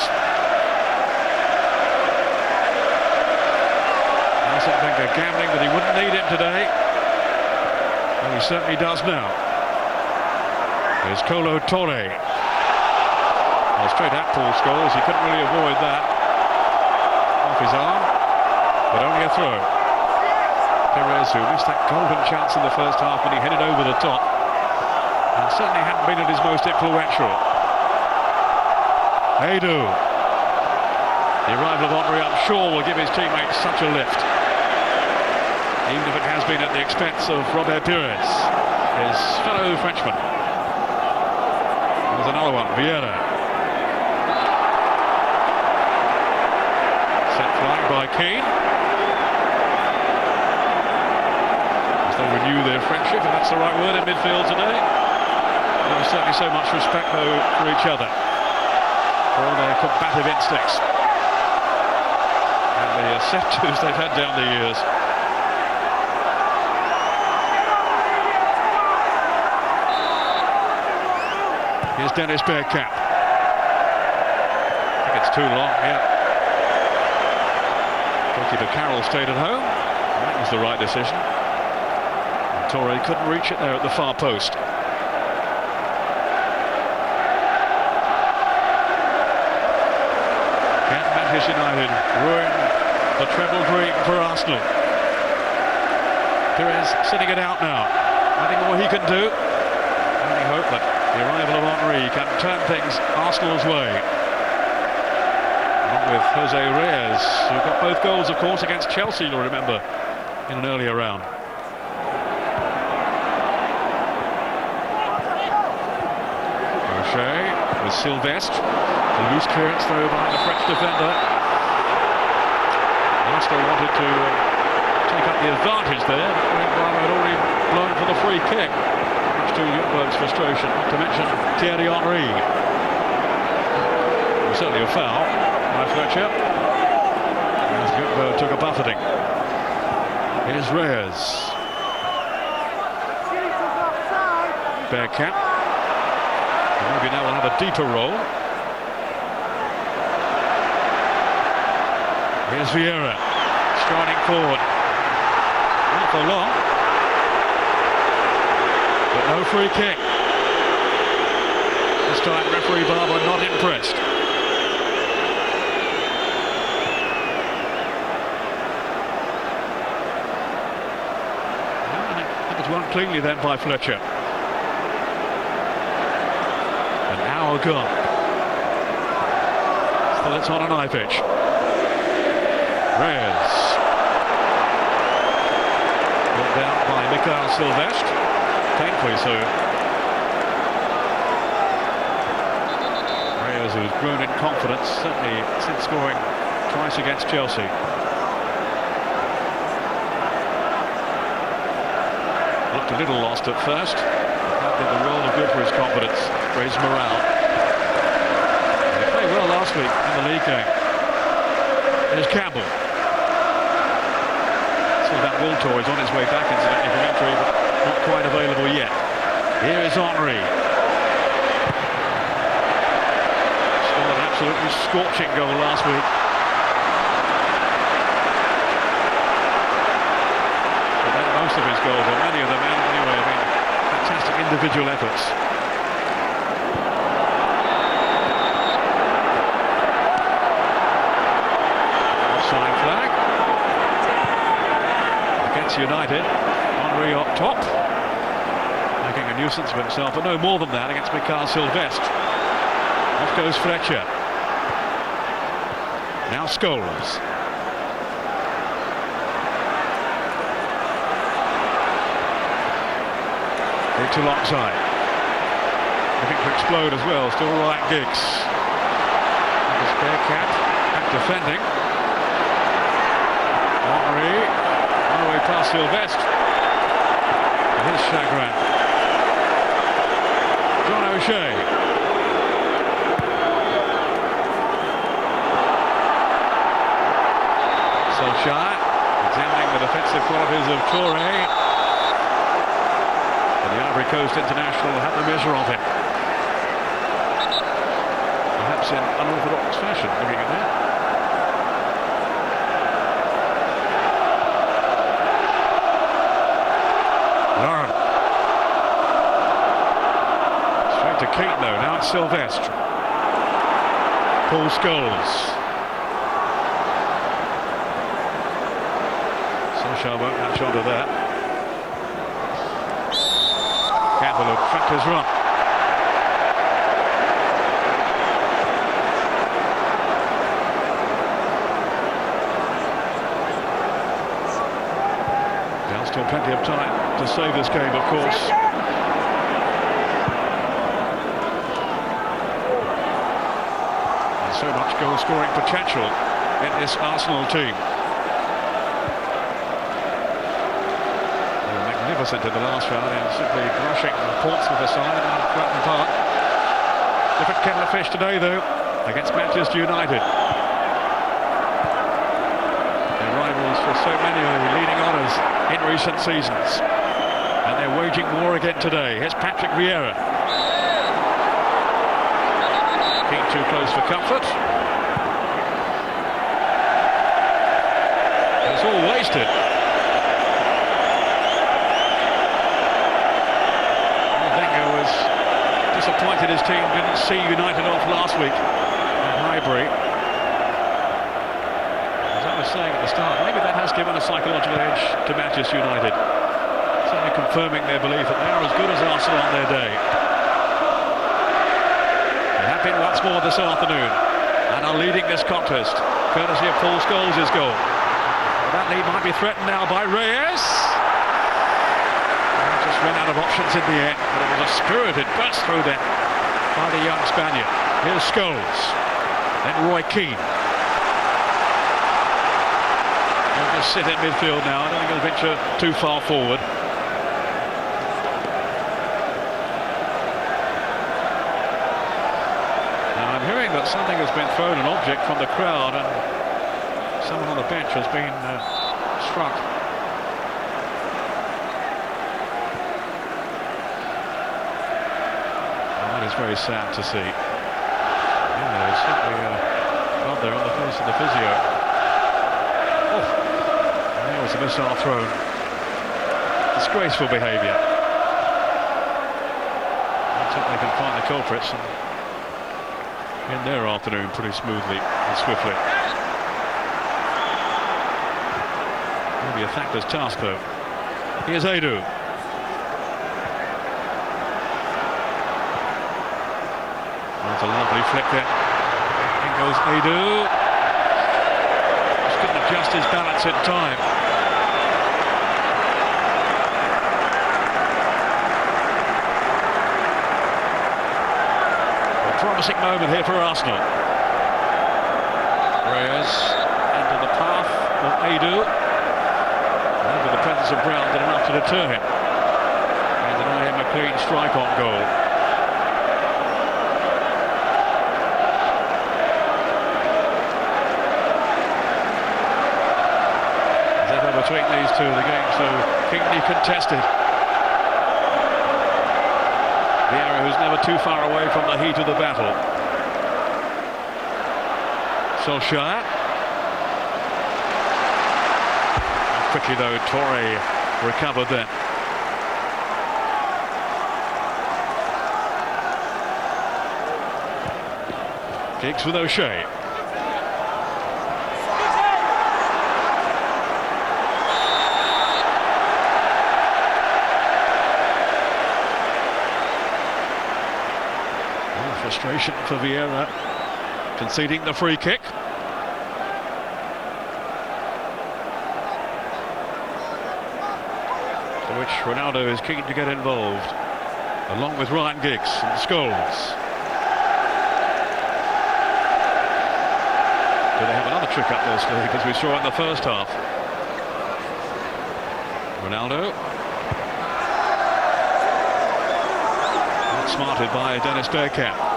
Arsene Wenger gambling that he wouldn't need him today. And he certainly does now. There's Kolo Touré. Well, straight at Paul Scholes, he couldn't really avoid that. Off his arm, but only a throw. Pires, who missed that golden chance in the first half when he headed over the top, and certainly hadn't been at his most influential. Edu. The arrival of Henry, I'm sure, will give his teammates such a lift, even if it has been at the expense of Robert Pires, his fellow Frenchman. There's another one, Vieira. Set flying by Keane. As they renew their friendship, if that's the right word in midfield today. There was certainly so much respect, though, for each other, for all their combative instincts and the set-tos they've had down the years. Here's Dennis Bergkamp. I think it's too long, yeah. Goalkeeper Carroll stayed at home. That was the right decision. And Touré couldn't reach it there at the far post. Manchester United ruin the treble dream for Arsenal. Pires sitting it out now. Nothing more he can do. Only hope that the arrival of Henry can turn things Arsenal's way. Along with Jose Reyes, who got both goals, of course, against Chelsea, you'll remember, in an earlier round. O'Shea with Silvestre. A loose clearance though by the French defender. Arsenal wanted to take up the advantage there. Bravo had already blown for the free kick. Much to Ljungberg's frustration, not to mention Thierry Henry. Certainly a foul by Fletcher. As Ljungberg took a buffeting. Here's Reyes. Bergkamp. Maybe now we'll have a deeper role. Here's Vieira, striding forward. Not for long. But no free kick. This time referee Barber not impressed. That was won cleanly then by Fletcher. An hour gone. Still it's on a knife edge. Reyes. Brought down by Mikael Silvestre. Painfully so. Reyes, who's grown in confidence, certainly since scoring twice against Chelsea. Looked a little lost at first. That did the world of good for his confidence, for his morale. He played well last week in the league game. There's Campbell. So that Wiltor is on his way back incidentally from injury, but not quite available yet. Here is Henry. Scored an absolutely scorching goal last week. But then most of his goals, or many of them anyway, have been fantastic individual efforts. Offside flag. Against United. Henry up top, making a nuisance of himself, but no more than that against Mikael Silvestre. Off goes Fletcher. Now Scholes. It's alongside. Looking to explode as well, still Ryan Giggs. That is Bergkamp, back defending. Henry, all the way past Silvestre. His chagrin. John O'Shea. Solskjaer examining the defensive qualities of Touré. And the Ivory Coast international will have the measure of him. Perhaps in unorthodox fashion, looking at that. Straight to Keaton though, now it's Silvestre. Paul Scholes. Solskjaer won't match onto that. Campbell will track his run. Now still plenty of time to save this game, of course. And so much goal scoring potential in this Arsenal team. They were magnificent in the last round and simply brushing Portsmouth aside and Fratton Park. Different kettle of fish today though against Manchester United. Their rivals for so many of the leading honours in recent seasons. And they're waging war again today. Here's Patrick Vieira. Being too close for comfort. It's all wasted. Wenger was disappointed his team didn't see United off last week at Highbury. As I was saying at the start, maybe that has given a psychological edge to Manchester United. Certainly confirming their belief that they are as good as Arsenal on their day. They have been once more this afternoon and are leading this contest, courtesy of Paul Scholes' goal. That lead might be threatened now by Reyes. Just ran out of options in the end, but it was a spirited burst through then by the young Spaniard. Here's Scholes, then Roy Keane. He'll just sit in midfield now. I don't think he'll venture too far forward. hearing that something has been thrown, an object from the crowd, and someone on the bench has been struck. Well, that is very sad to see. Yeah, there's certainly blood there on the face of the physio. Oh, and there was a missile thrown. Disgraceful behaviour. Until they can find the culprits and end their afternoon pretty smoothly and swiftly. Maybe a thankless task though. Here's Adu. That's a lovely flick there. In goes Adu. Just couldn't adjust his balance in time. Promising moment here for Arsenal. Reyes into the path of Adu. Over the presence of Brown did enough to deter him and deny him a clean strike-on goal. As ever between these two, the game so keenly contested. Vieira, who's never too far away from the heat of the battle. Solskjaer. And quickly though, Torre recovered then. Kicks with O'Shea. Frustration for Vieira, conceding the free kick. To which Ronaldo is keen to get involved, along with Ryan Giggs and Scholes. Do they have another trick up their sleeve, as we saw in the first half? Ronaldo. Outsmarted by Dennis Bergkamp.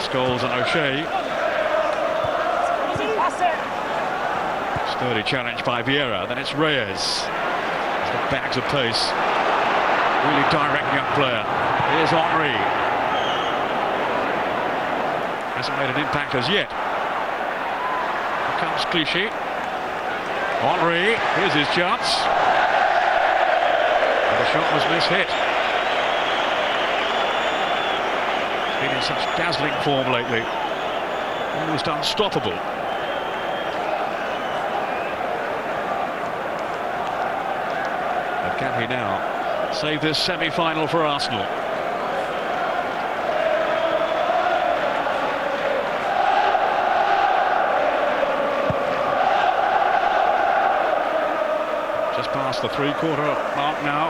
Scholes and O'Shea. Sturdy challenge by Vieira. Then it's Reyes. He's got bags of pace. Really direct young player. Here's Henry. Hasn't made an impact as yet. Here comes Clichy. Henry. Here's his chance. And the shot was mishit. Been in such dazzling form lately, almost unstoppable. And can he now save this semi-final for Arsenal? Just past the three-quarter mark now.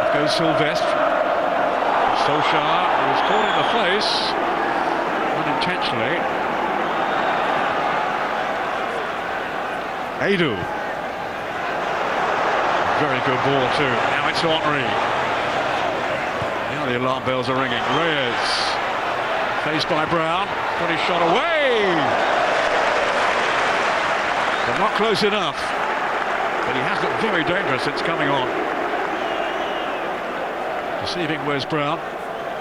It goes Sylvestre. Solskjaer, who was caught in the face unintentionally. Adu. Very good ball too. Now it's Henry. Now the alarm bells are ringing. Reyes. Faced by Brown. Put his shot away. But not close enough. But he has looked very dangerous since coming on. Deceiving Wes Brown,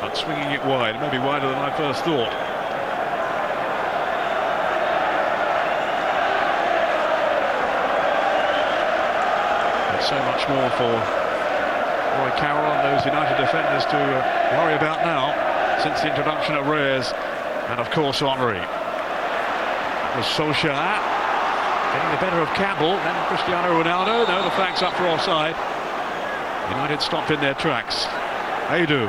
but swinging it wide, maybe wider than I first thought. There's so much more for Roy Carroll and those United defenders to worry about now, since the introduction of Reyes and of course Henry. It was Solskjaer getting the better of Campbell, then Cristiano Ronaldo. No, the flag's up for offside. United stopped in their tracks. Adu.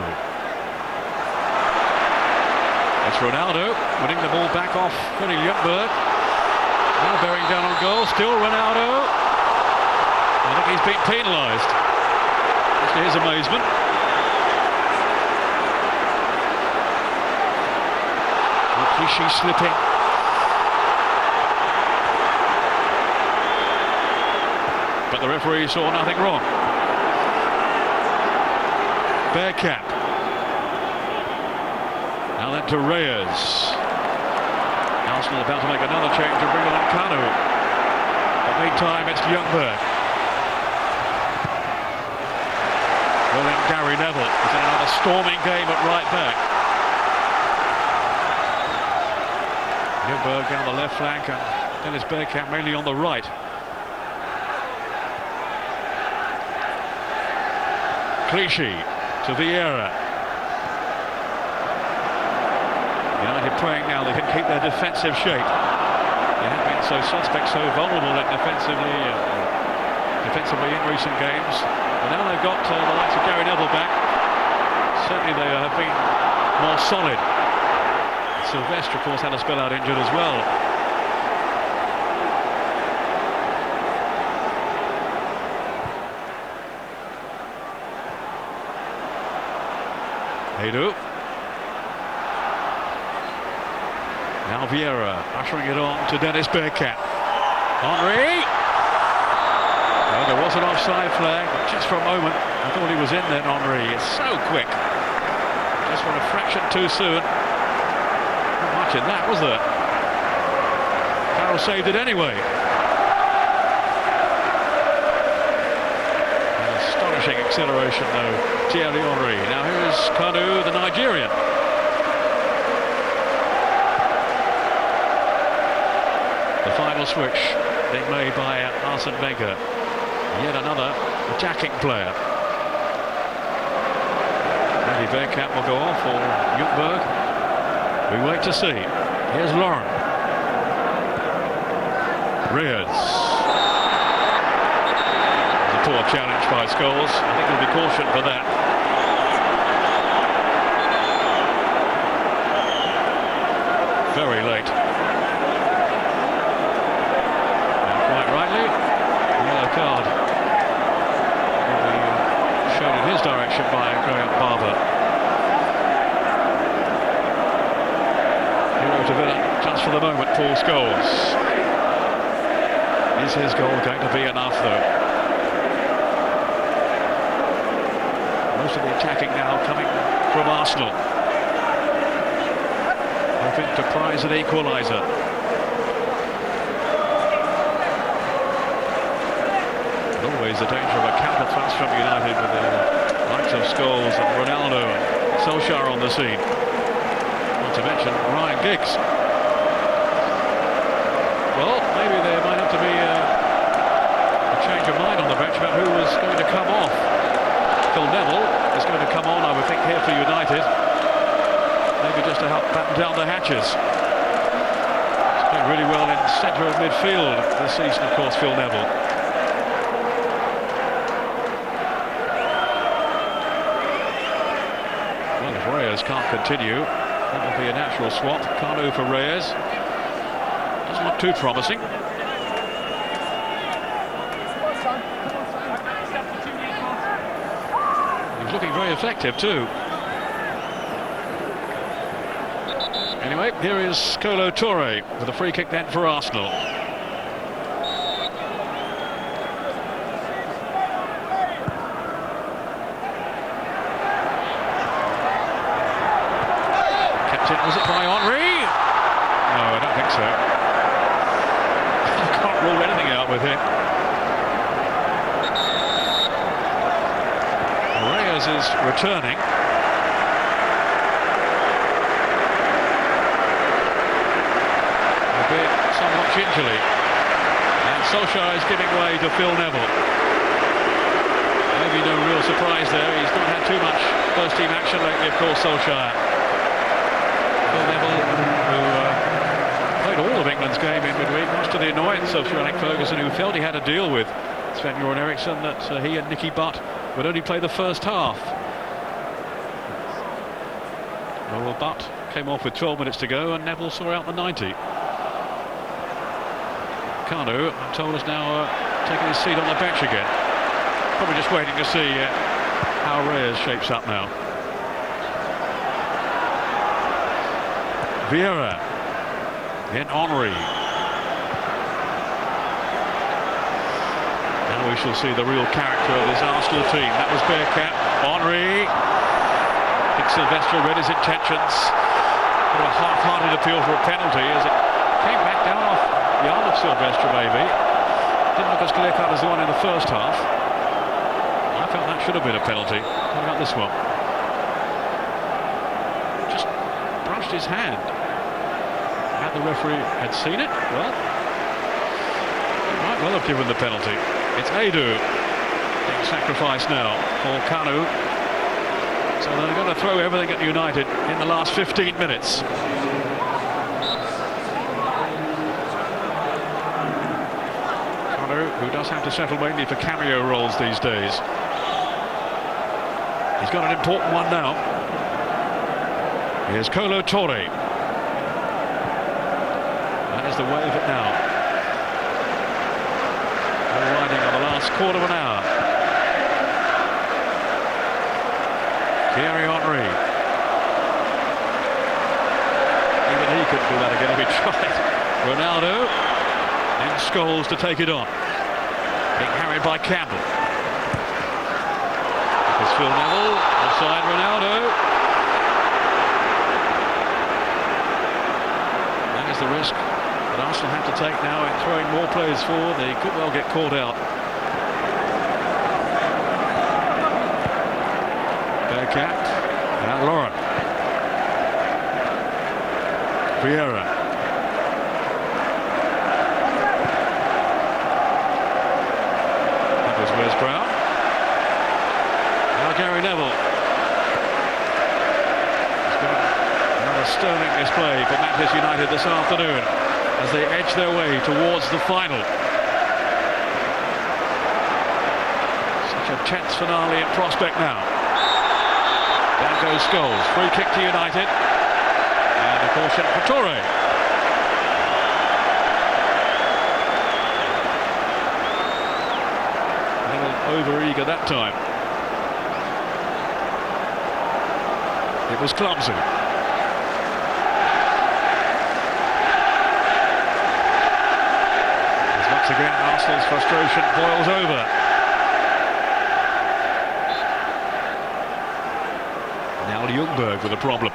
It's Ronaldo winning the ball back off Kenny Ljungberg. Now bearing down on goal, still Ronaldo. I think he's been penalised. To his amazement. Clichy slipping. the referee saw nothing wrong. Bergkamp. Now then to Reyes. Arsenal about to make another change and bring on Kanu. But meantime, it's Ljungberg. Well then, Gary Neville is in another storming game at right back. Ljungberg down the left flank and Dennis Bergkamp mainly on the right. Clichy to Vieira. United praying now they can keep their defensive shape. They have been so suspect, so vulnerable defensively in recent games. But now they've got the likes of Gary Neville back. Certainly they have been more solid. Sylvestre, of course, had a spell out injured as well. Edu. Now Vieira ushering it on to Dennis Bergkamp. Henry. Well, there was an offside flag, but just for a moment I thought he was in then. Henry is so quick. Just for a fraction too soon. Not much in that, was there? Carroll saved it anyway. An astonishing acceleration though, Thierry Henry. Now here's Kanu, the Nigerian. The final switch being made by Arsene Wenger. Yet another attacking player. Maybe Bergkamp will go off or Ljungberg. We wait to see. Here's Lauren. Reyes. A poor challenge by Scholes. I think he'll be cautioned for that. Very late. And quite rightly, the yellow card will be shown in his direction by Graham Barber. Hero to villain just for the moment, Paul Scholes. Is his goal going to be enough though? Most of the attacking now coming from Arsenal. Hoping to prize an equaliser. And always the danger of a counter thrust from United with the likes of Scholes and Ronaldo and Solskjaer on the scene. Not to mention Ryan Giggs. Well, maybe there might have to be a change of mind on the bench about who was going to come off. Phil Neville is going to come on, I would think, here for United. Maybe just to help batten down the hatches. He's playing really well in centre of midfield this season, of course, Phil Neville. Well, if Reyes can't continue, that will be a natural swap. Kanu for Reyes. Doesn't look too promising. He's looking very effective too. Anyway, here is Kolo Touré with a free kick then for Arsenal. Kept it, was it by Henry? No, I don't think so. I can't rule anything out with him. Reyes is returning. Somewhat gingerly, and Solskjaer is giving way to Phil Neville. Maybe no real surprise there. He's not had too much first team action lately, of course, Solskjaer. Phil Neville, who played all of England's game in midweek, much to the annoyance of Sir Alex Ferguson, who felt he had to deal with Sven-Göran Eriksson, that he and Nicky Butt would only play the first half. Well, Butt came off with 12 minutes to go, and Neville saw out the 90. Kanu, I'm told, is now taking his seat on the bench again. Probably just waiting to see how Reyes shapes up now. Vieira, then Henry. Now Now we shall see the real character of this Arsenal team. That was Bergkamp. Henry. I think Silvestre read his intentions. Bit of a half-hearted appeal for a penalty as it came back down off the arm of Silvestre, maybe. Didn't look as clear-cut as the one in the first half. I felt that should have been a penalty. What about this one? Just brushed his hand. Had the referee had seen it, well, he might well have given the penalty. It's Adu being sacrificed now for Kanu. So they're going to throw everything at United in the last 15 minutes. Kanu, who does have to settle mainly for cameo roles these days. He's got an important one now. Here's Kolo Touré. That is the way of it now. We're riding on the last quarter of an hour. Thierry Henry. Even he couldn't do that again if he tried. Ronaldo. And Scholes to take it on. Being harried by Campbell. It's Phil Neville. Offside Ronaldo. That is the risk that Arsenal have to take now in throwing more players forward. They could well get caught out. Bergkamp and Lauren. Vieira. That was Wes Brown. Now Gary Neville. He's got another sterling display for Manchester United this afternoon as they edge their way towards the final. Such a tense finale in prospect now. Down goes Scholes. Free kick to United. And a caution for Touré. A little over-eager that time. It was clumsy. As once again Arsenal's frustration boils over. Now Ljungberg with a problem.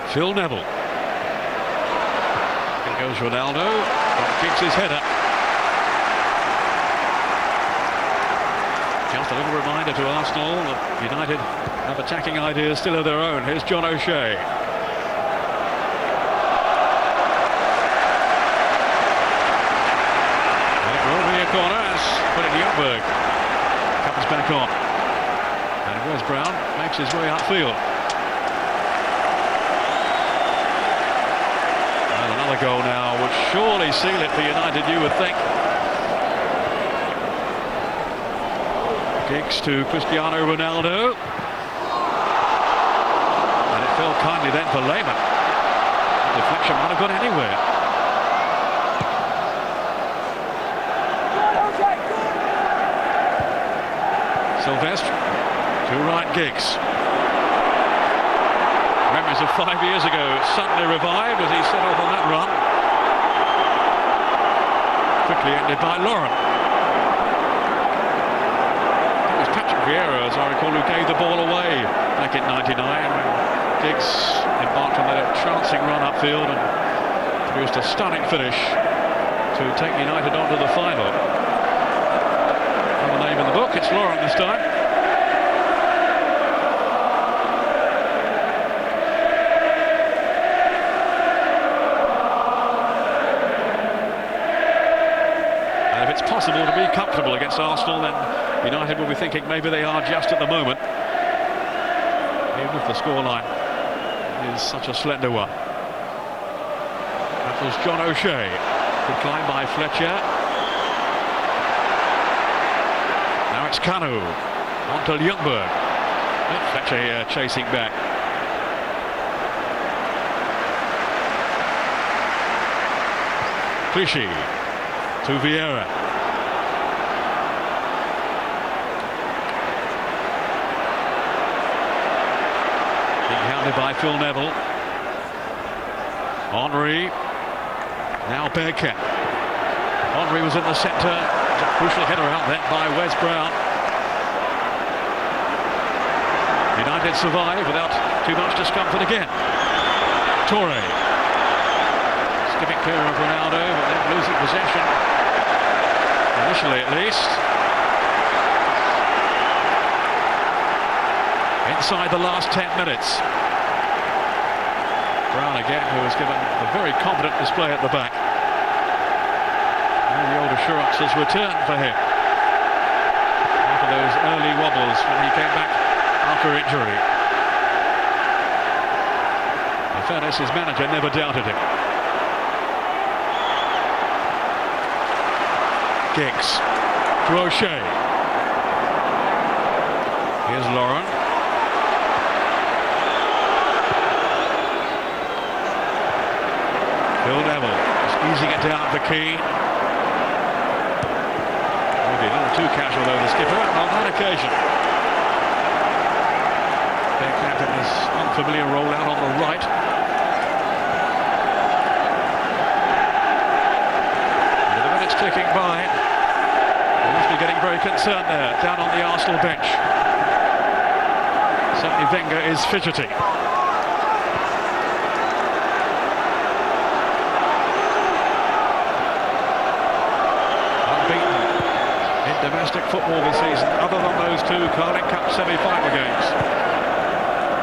Phil Neville. Here goes Ronaldo. Kicks his header. Just a little reminder to Arsenal that United have attacking ideas still of their own. Here's John O'Shea. It will be a corner as Ljungberg comes back on. And Wes Brown makes his way upfield. And another goal now would surely seal it for United, you would think. Kicks to Cristiano Ronaldo. And it fell kindly then for Lehmann. The deflection might have gone anywhere. Silvestre to Ryan Giggs. Memories of 5 years ago suddenly revived as he set off on that run. Quickly ended by Lauren. Vieira, as I recall, who gave the ball away back in '99 when Giggs embarked on that entrancing run upfield and produced a stunning finish to take United on to the final. Another name in the book, it's Lauren this time. And if it's possible to be comfortable against Arsenal, then United will be thinking maybe they are just at the moment, even if the scoreline is such a slender one. That was John O'Shea. Good climb by Fletcher. Now it's Kanu. On to Ljungberg. And Fletcher here chasing back. Clichy to Vieira. By Phil Neville. Henry. Now Bergkamp. Henry was in the centre. A crucial header out there by Wes Brown. United survive without too much discomfort again. Torre. Skipping clear of Ronaldo, but then losing possession. Initially at least. Inside the last 10 minutes. Brown again, who was given a very confident display at the back. And the old assurance has returned for him after those early wobbles when he came back after injury. In fairness, his manager never doubted him. Giggs to O'Shea. Here's Lauren. Phil Neville just easing it down for Keane. Maybe a little too casual though, the skipper on that occasion. Bergkamp in this unfamiliar rollout on the right. And the minutes ticking by. They must be getting very concerned there, down on the Arsenal bench. Certainly Wenger is fidgeting. Domestic football this season, other than those two Carling Cup semi-final games.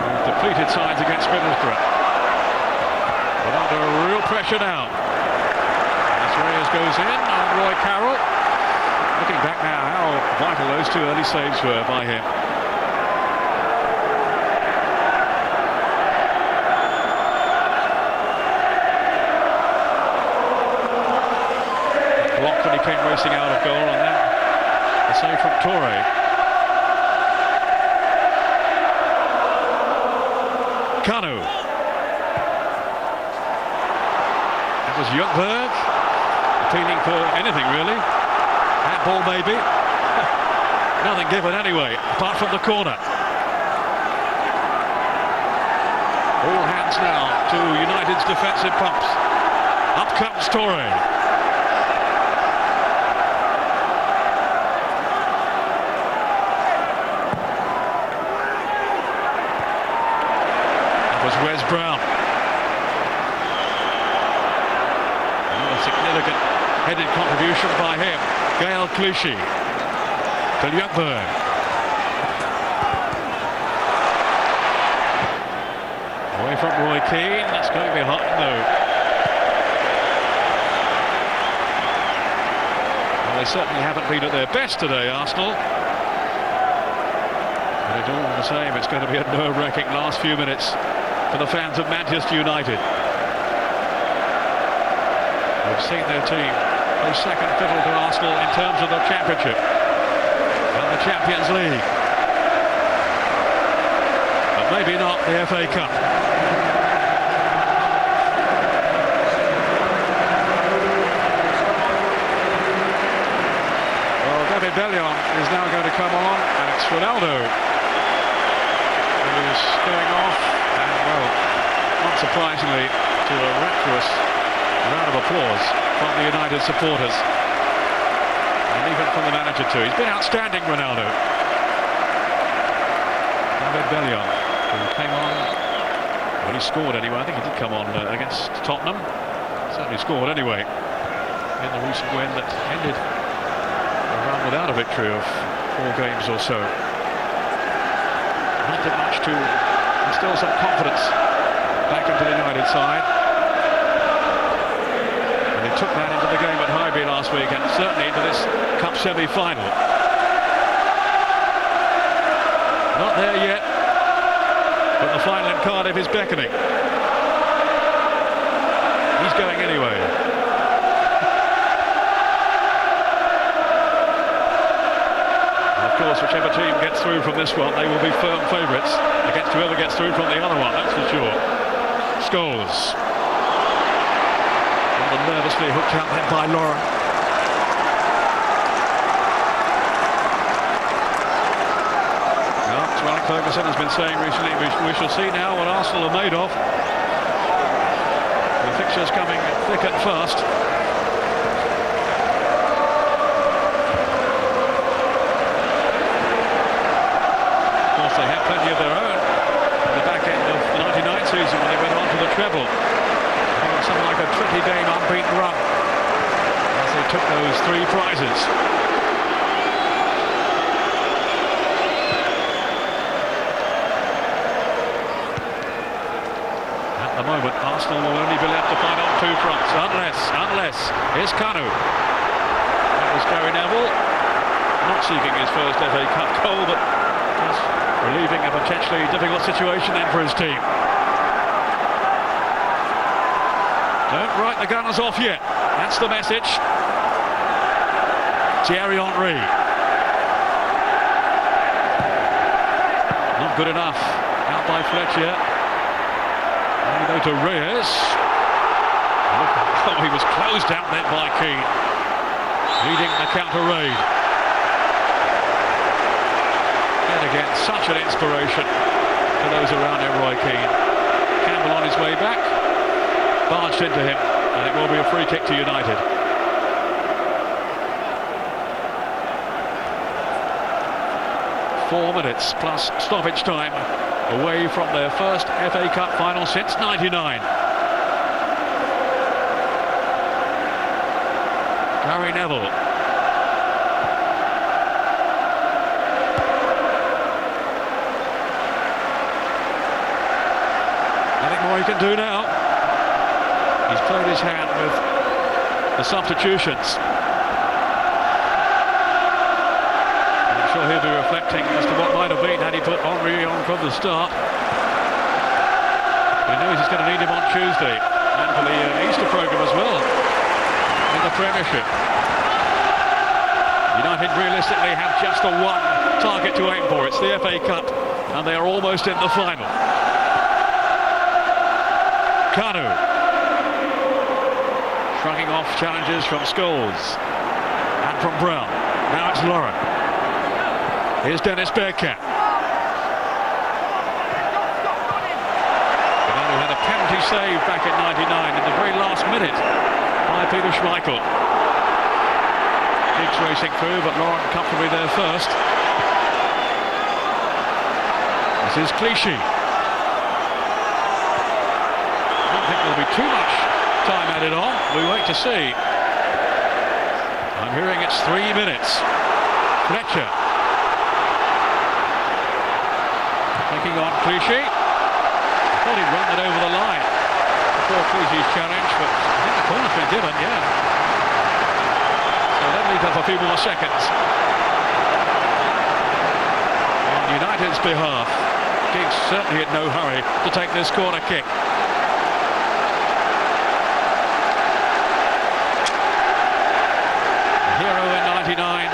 With depleted sides against Middlesbrough. But under real pressure now. As Reyes goes in on Roy Carroll. Looking back now, how vital those two early saves were by him. Blocked when he came racing out of goal, and then a save from Torre. Kanu. That was Ljungberg. Appealing for anything really. Handball maybe. Nothing given anyway, apart from the corner. All hands now to United's defensive pumps. Up comes Torre. Wes Brown. Another significant headed contribution by him. Gael Clichy to Ljungberg. Away from Roy Keane. That's going to be hot though. Well, they certainly haven't been at their best today, Arsenal. But it's all the same, it's going to be a nerve-wracking last few minutes for the fans of Manchester United. We've seen their team play second fiddle to Arsenal in terms of the Championship and the Champions League. But maybe not the FA Cup. Well, David Bellion is now going to come on, and it's Ronaldo who's going off. Well, not surprisingly, to a rapturous round of applause from the United supporters. And even from the manager too. He's been outstanding, Ronaldo. David Bellion, who came on, well, he scored anyway. I think he did come on against Tottenham. Certainly scored anyway in the recent win that ended a run without a victory of 4 games or so. Not did much to instill some confidence back into the United side. And they took that into the game at Highbury last week, and certainly into this Cup semi-final. Not there yet, but the final in Cardiff is beckoning. He's going anyway. Of course, whichever team gets through from this one, they will be firm favourites against whoever gets through from the other one, that's for sure. Scholes. And nervously hooked out then by Lauren. Well, as Alec Ferguson has been saying recently, we shall see now what Arsenal are made of. The fixtures coming thick and fast. Of course, they had plenty of their own at the back end of the 99 season when they went on to the treble. I think it was something like a 20-game unbeaten run as they took those 3 prizes. At the moment, Arsenal will only be left to fight on 2 fronts, unless, here's Kanu. That was Gary Neville, not seeking his first FA Cup goal, but just relieving a potentially difficult situation then for his team. Don't write the Gunners off yet, that's the message. Thierry Henry. Not good enough, out by Fletcher. We go to Reyes. Oh, he was closed out then by Keane, leading the counter raid. And again, such an inspiration to those around him, Roy Keane. Campbell on his way back, barged into him, and it will be a free kick to United. Four minutes plus stoppage time away from their first FA Cup final since '99. Gary Neville. Nothing more he can do now. He's played his hand with the substitutions. I'm sure he'll be reflecting as to what might have been had he put Henry on from the start. He knows he's going to need him on Tuesday and for the Easter programme as well in the Premiership. United realistically have just the one target to aim for. It's the FA Cup and they are almost in the final. Kanu shrugging off challenges from Scholes and from Brown. Now it's Lauren. Here's Dennis Bergkamp. The man who had a penalty save back in '99 in the very last minute by Peter Schmeichel. Giggs racing through, but Lauren comfortably there first. This is Clichy. I don't think there'll be too much time added on. We wait to see. I'm hearing it's 3 minutes. Fletcher. Taking on Clichy. Thought he'd run that over the line before Clichy's challenge, but I think the corner's been given, yeah. So that leaves up a few more seconds. On United's behalf, Giggs certainly in no hurry to take this corner kick. The hero in '99,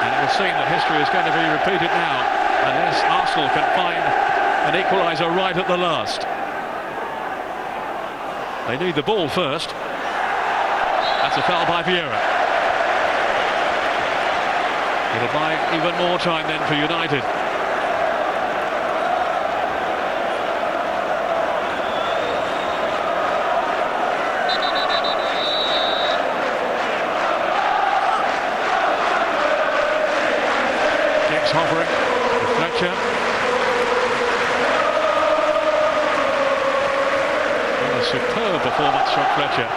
and it would seem that history is going to be repeated now, unless Arsenal can find an equaliser right at the last. They need the ball first. That's a foul by Vieira. It'll buy even more time then for United. Giggs hovering with Fletcher. Superb performance from Fletcher.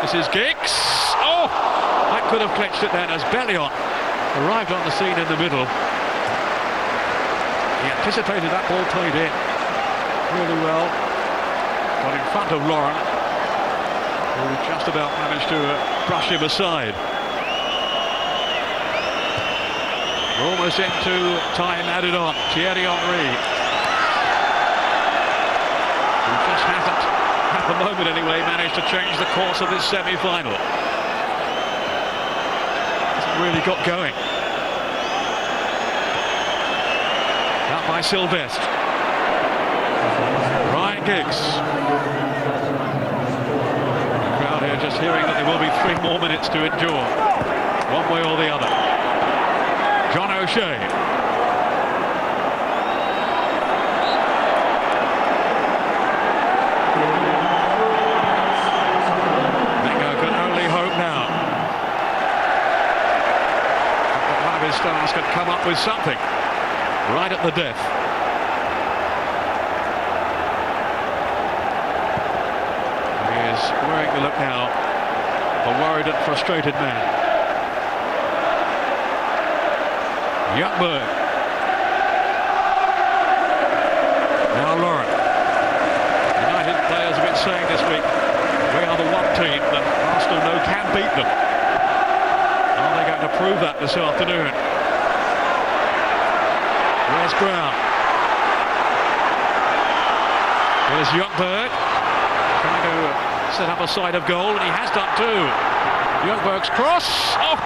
This is Giggs. Oh, that could have clinched it then as Bellion arrived on the scene in the middle. He anticipated that ball played in really well. Got in front of Lauren, who just about managed to brush him aside. We're almost into time added on. Thierry Henry, who just hasn't, at the moment anyway, managed to change the course of this semi-final. Hasn't really got going. Out by Sylvestre. Ryan Giggs. The crowd here just hearing that there will be 3 more minutes to endure, one way or the other. John O'Shea. can come up with something right at the death. He is wearing the look now, a worried and frustrated man. Youngberg. Now Lauren. United players have been saying this week, we are the one team that Arsenal know can beat them. Are they going to prove that this afternoon? Where's Brown? Here's Youngberg. Trying to set up a side of goal, and he has done too. Youngberg's cross. Oh,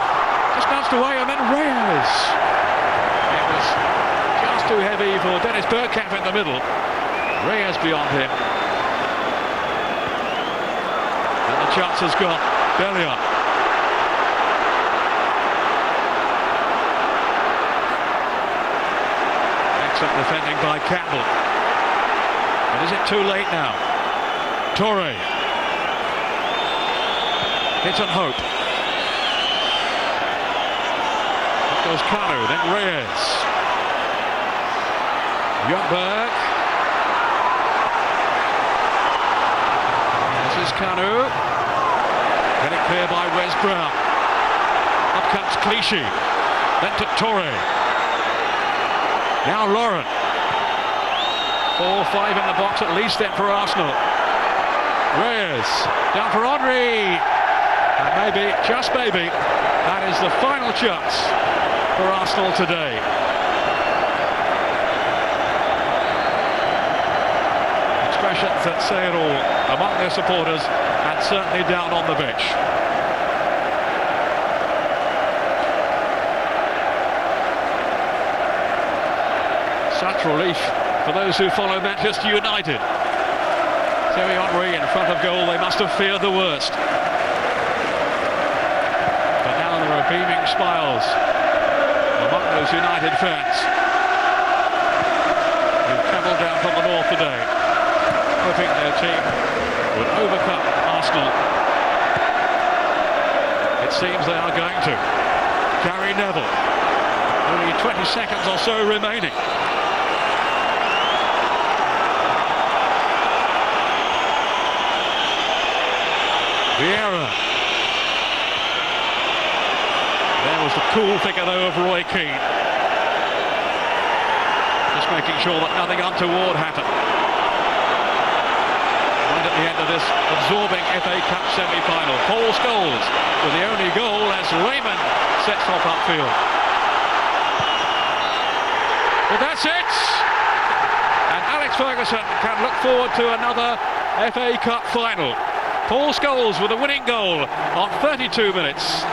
just bounced away, and then Reyes. It was just too heavy for Dennis Bergkamp in the middle. Reyes beyond him. And the chance has got Bellion. Excellent defending by Campbell. But is it too late now? Torre. Hit and hope. Up goes Kanu, then Reyes. Youngberg. This is Kanu. Get it clear by Wes Brown. Up comes Clichy. Then to Torre. Now Lauren. 4-5 in the box at least then for Arsenal. Reyes. Down for Henry. And maybe, just maybe, that is the final chance for Arsenal today. Expressions that say it all among their supporters and certainly down on the bench. Such relief for those who follow Manchester United. Thierry Henry in front of goal, they must have feared the worst. But now there are beaming smiles among those United fans who've travelled down from the north today, hoping their team would overcome Arsenal. It seems they are going to. Gary Neville, only 20 seconds or so remaining. Vieira. There was the cool figure though of Roy Keane. Just making sure that nothing untoward happened. And at the end of this absorbing FA Cup semi-final, Paul Scholes with the only goal as Raymond sets off upfield. Well, that's it! And Alex Ferguson can look forward to another FA Cup final. Paul Scholes with a winning goal on 32 minutes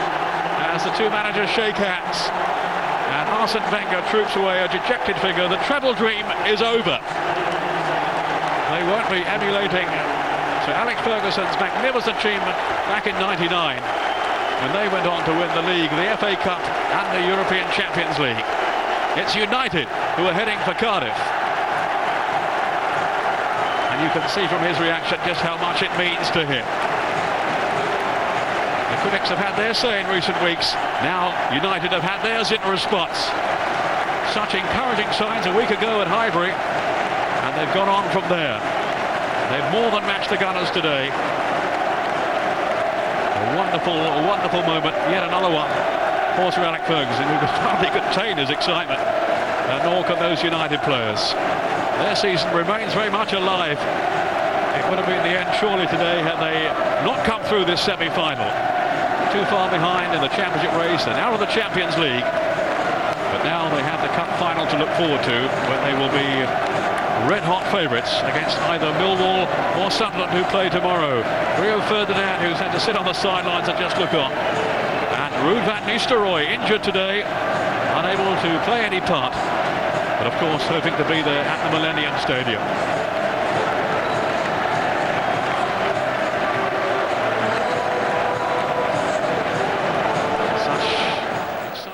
as the two managers shake hands and Arsene Wenger troops away a dejected figure. The treble dream is over. They won't be emulating Sir Alex Ferguson's magnificent achievement back in '99 when they went on to win the league, the FA Cup and the European Champions League. It's United who are heading for Cardiff. And you can see from his reaction just how much it means to him. The critics have had their say in recent weeks. Now United have had theirs in response. Such encouraging signs a week ago at Highbury, and they've gone on from there. They've more than matched the Gunners today. A wonderful moment, yet another one for Sir Alex Ferguson, who could hardly contain his excitement, and nor can those United players. Their season remains very much alive. It would have been the end surely today had they not come through this semi-final. Too far behind in the championship race and out of the Champions League. But now they have the cup final to look forward to, when they will be red-hot favourites against either Millwall or Sunderland, who play tomorrow. Rio Ferdinand, who's had to sit on the sidelines and just look on. And Ruud van Nistelrooy, injured today, unable to play any part. But of course hoping to be there at the Millennium Stadium.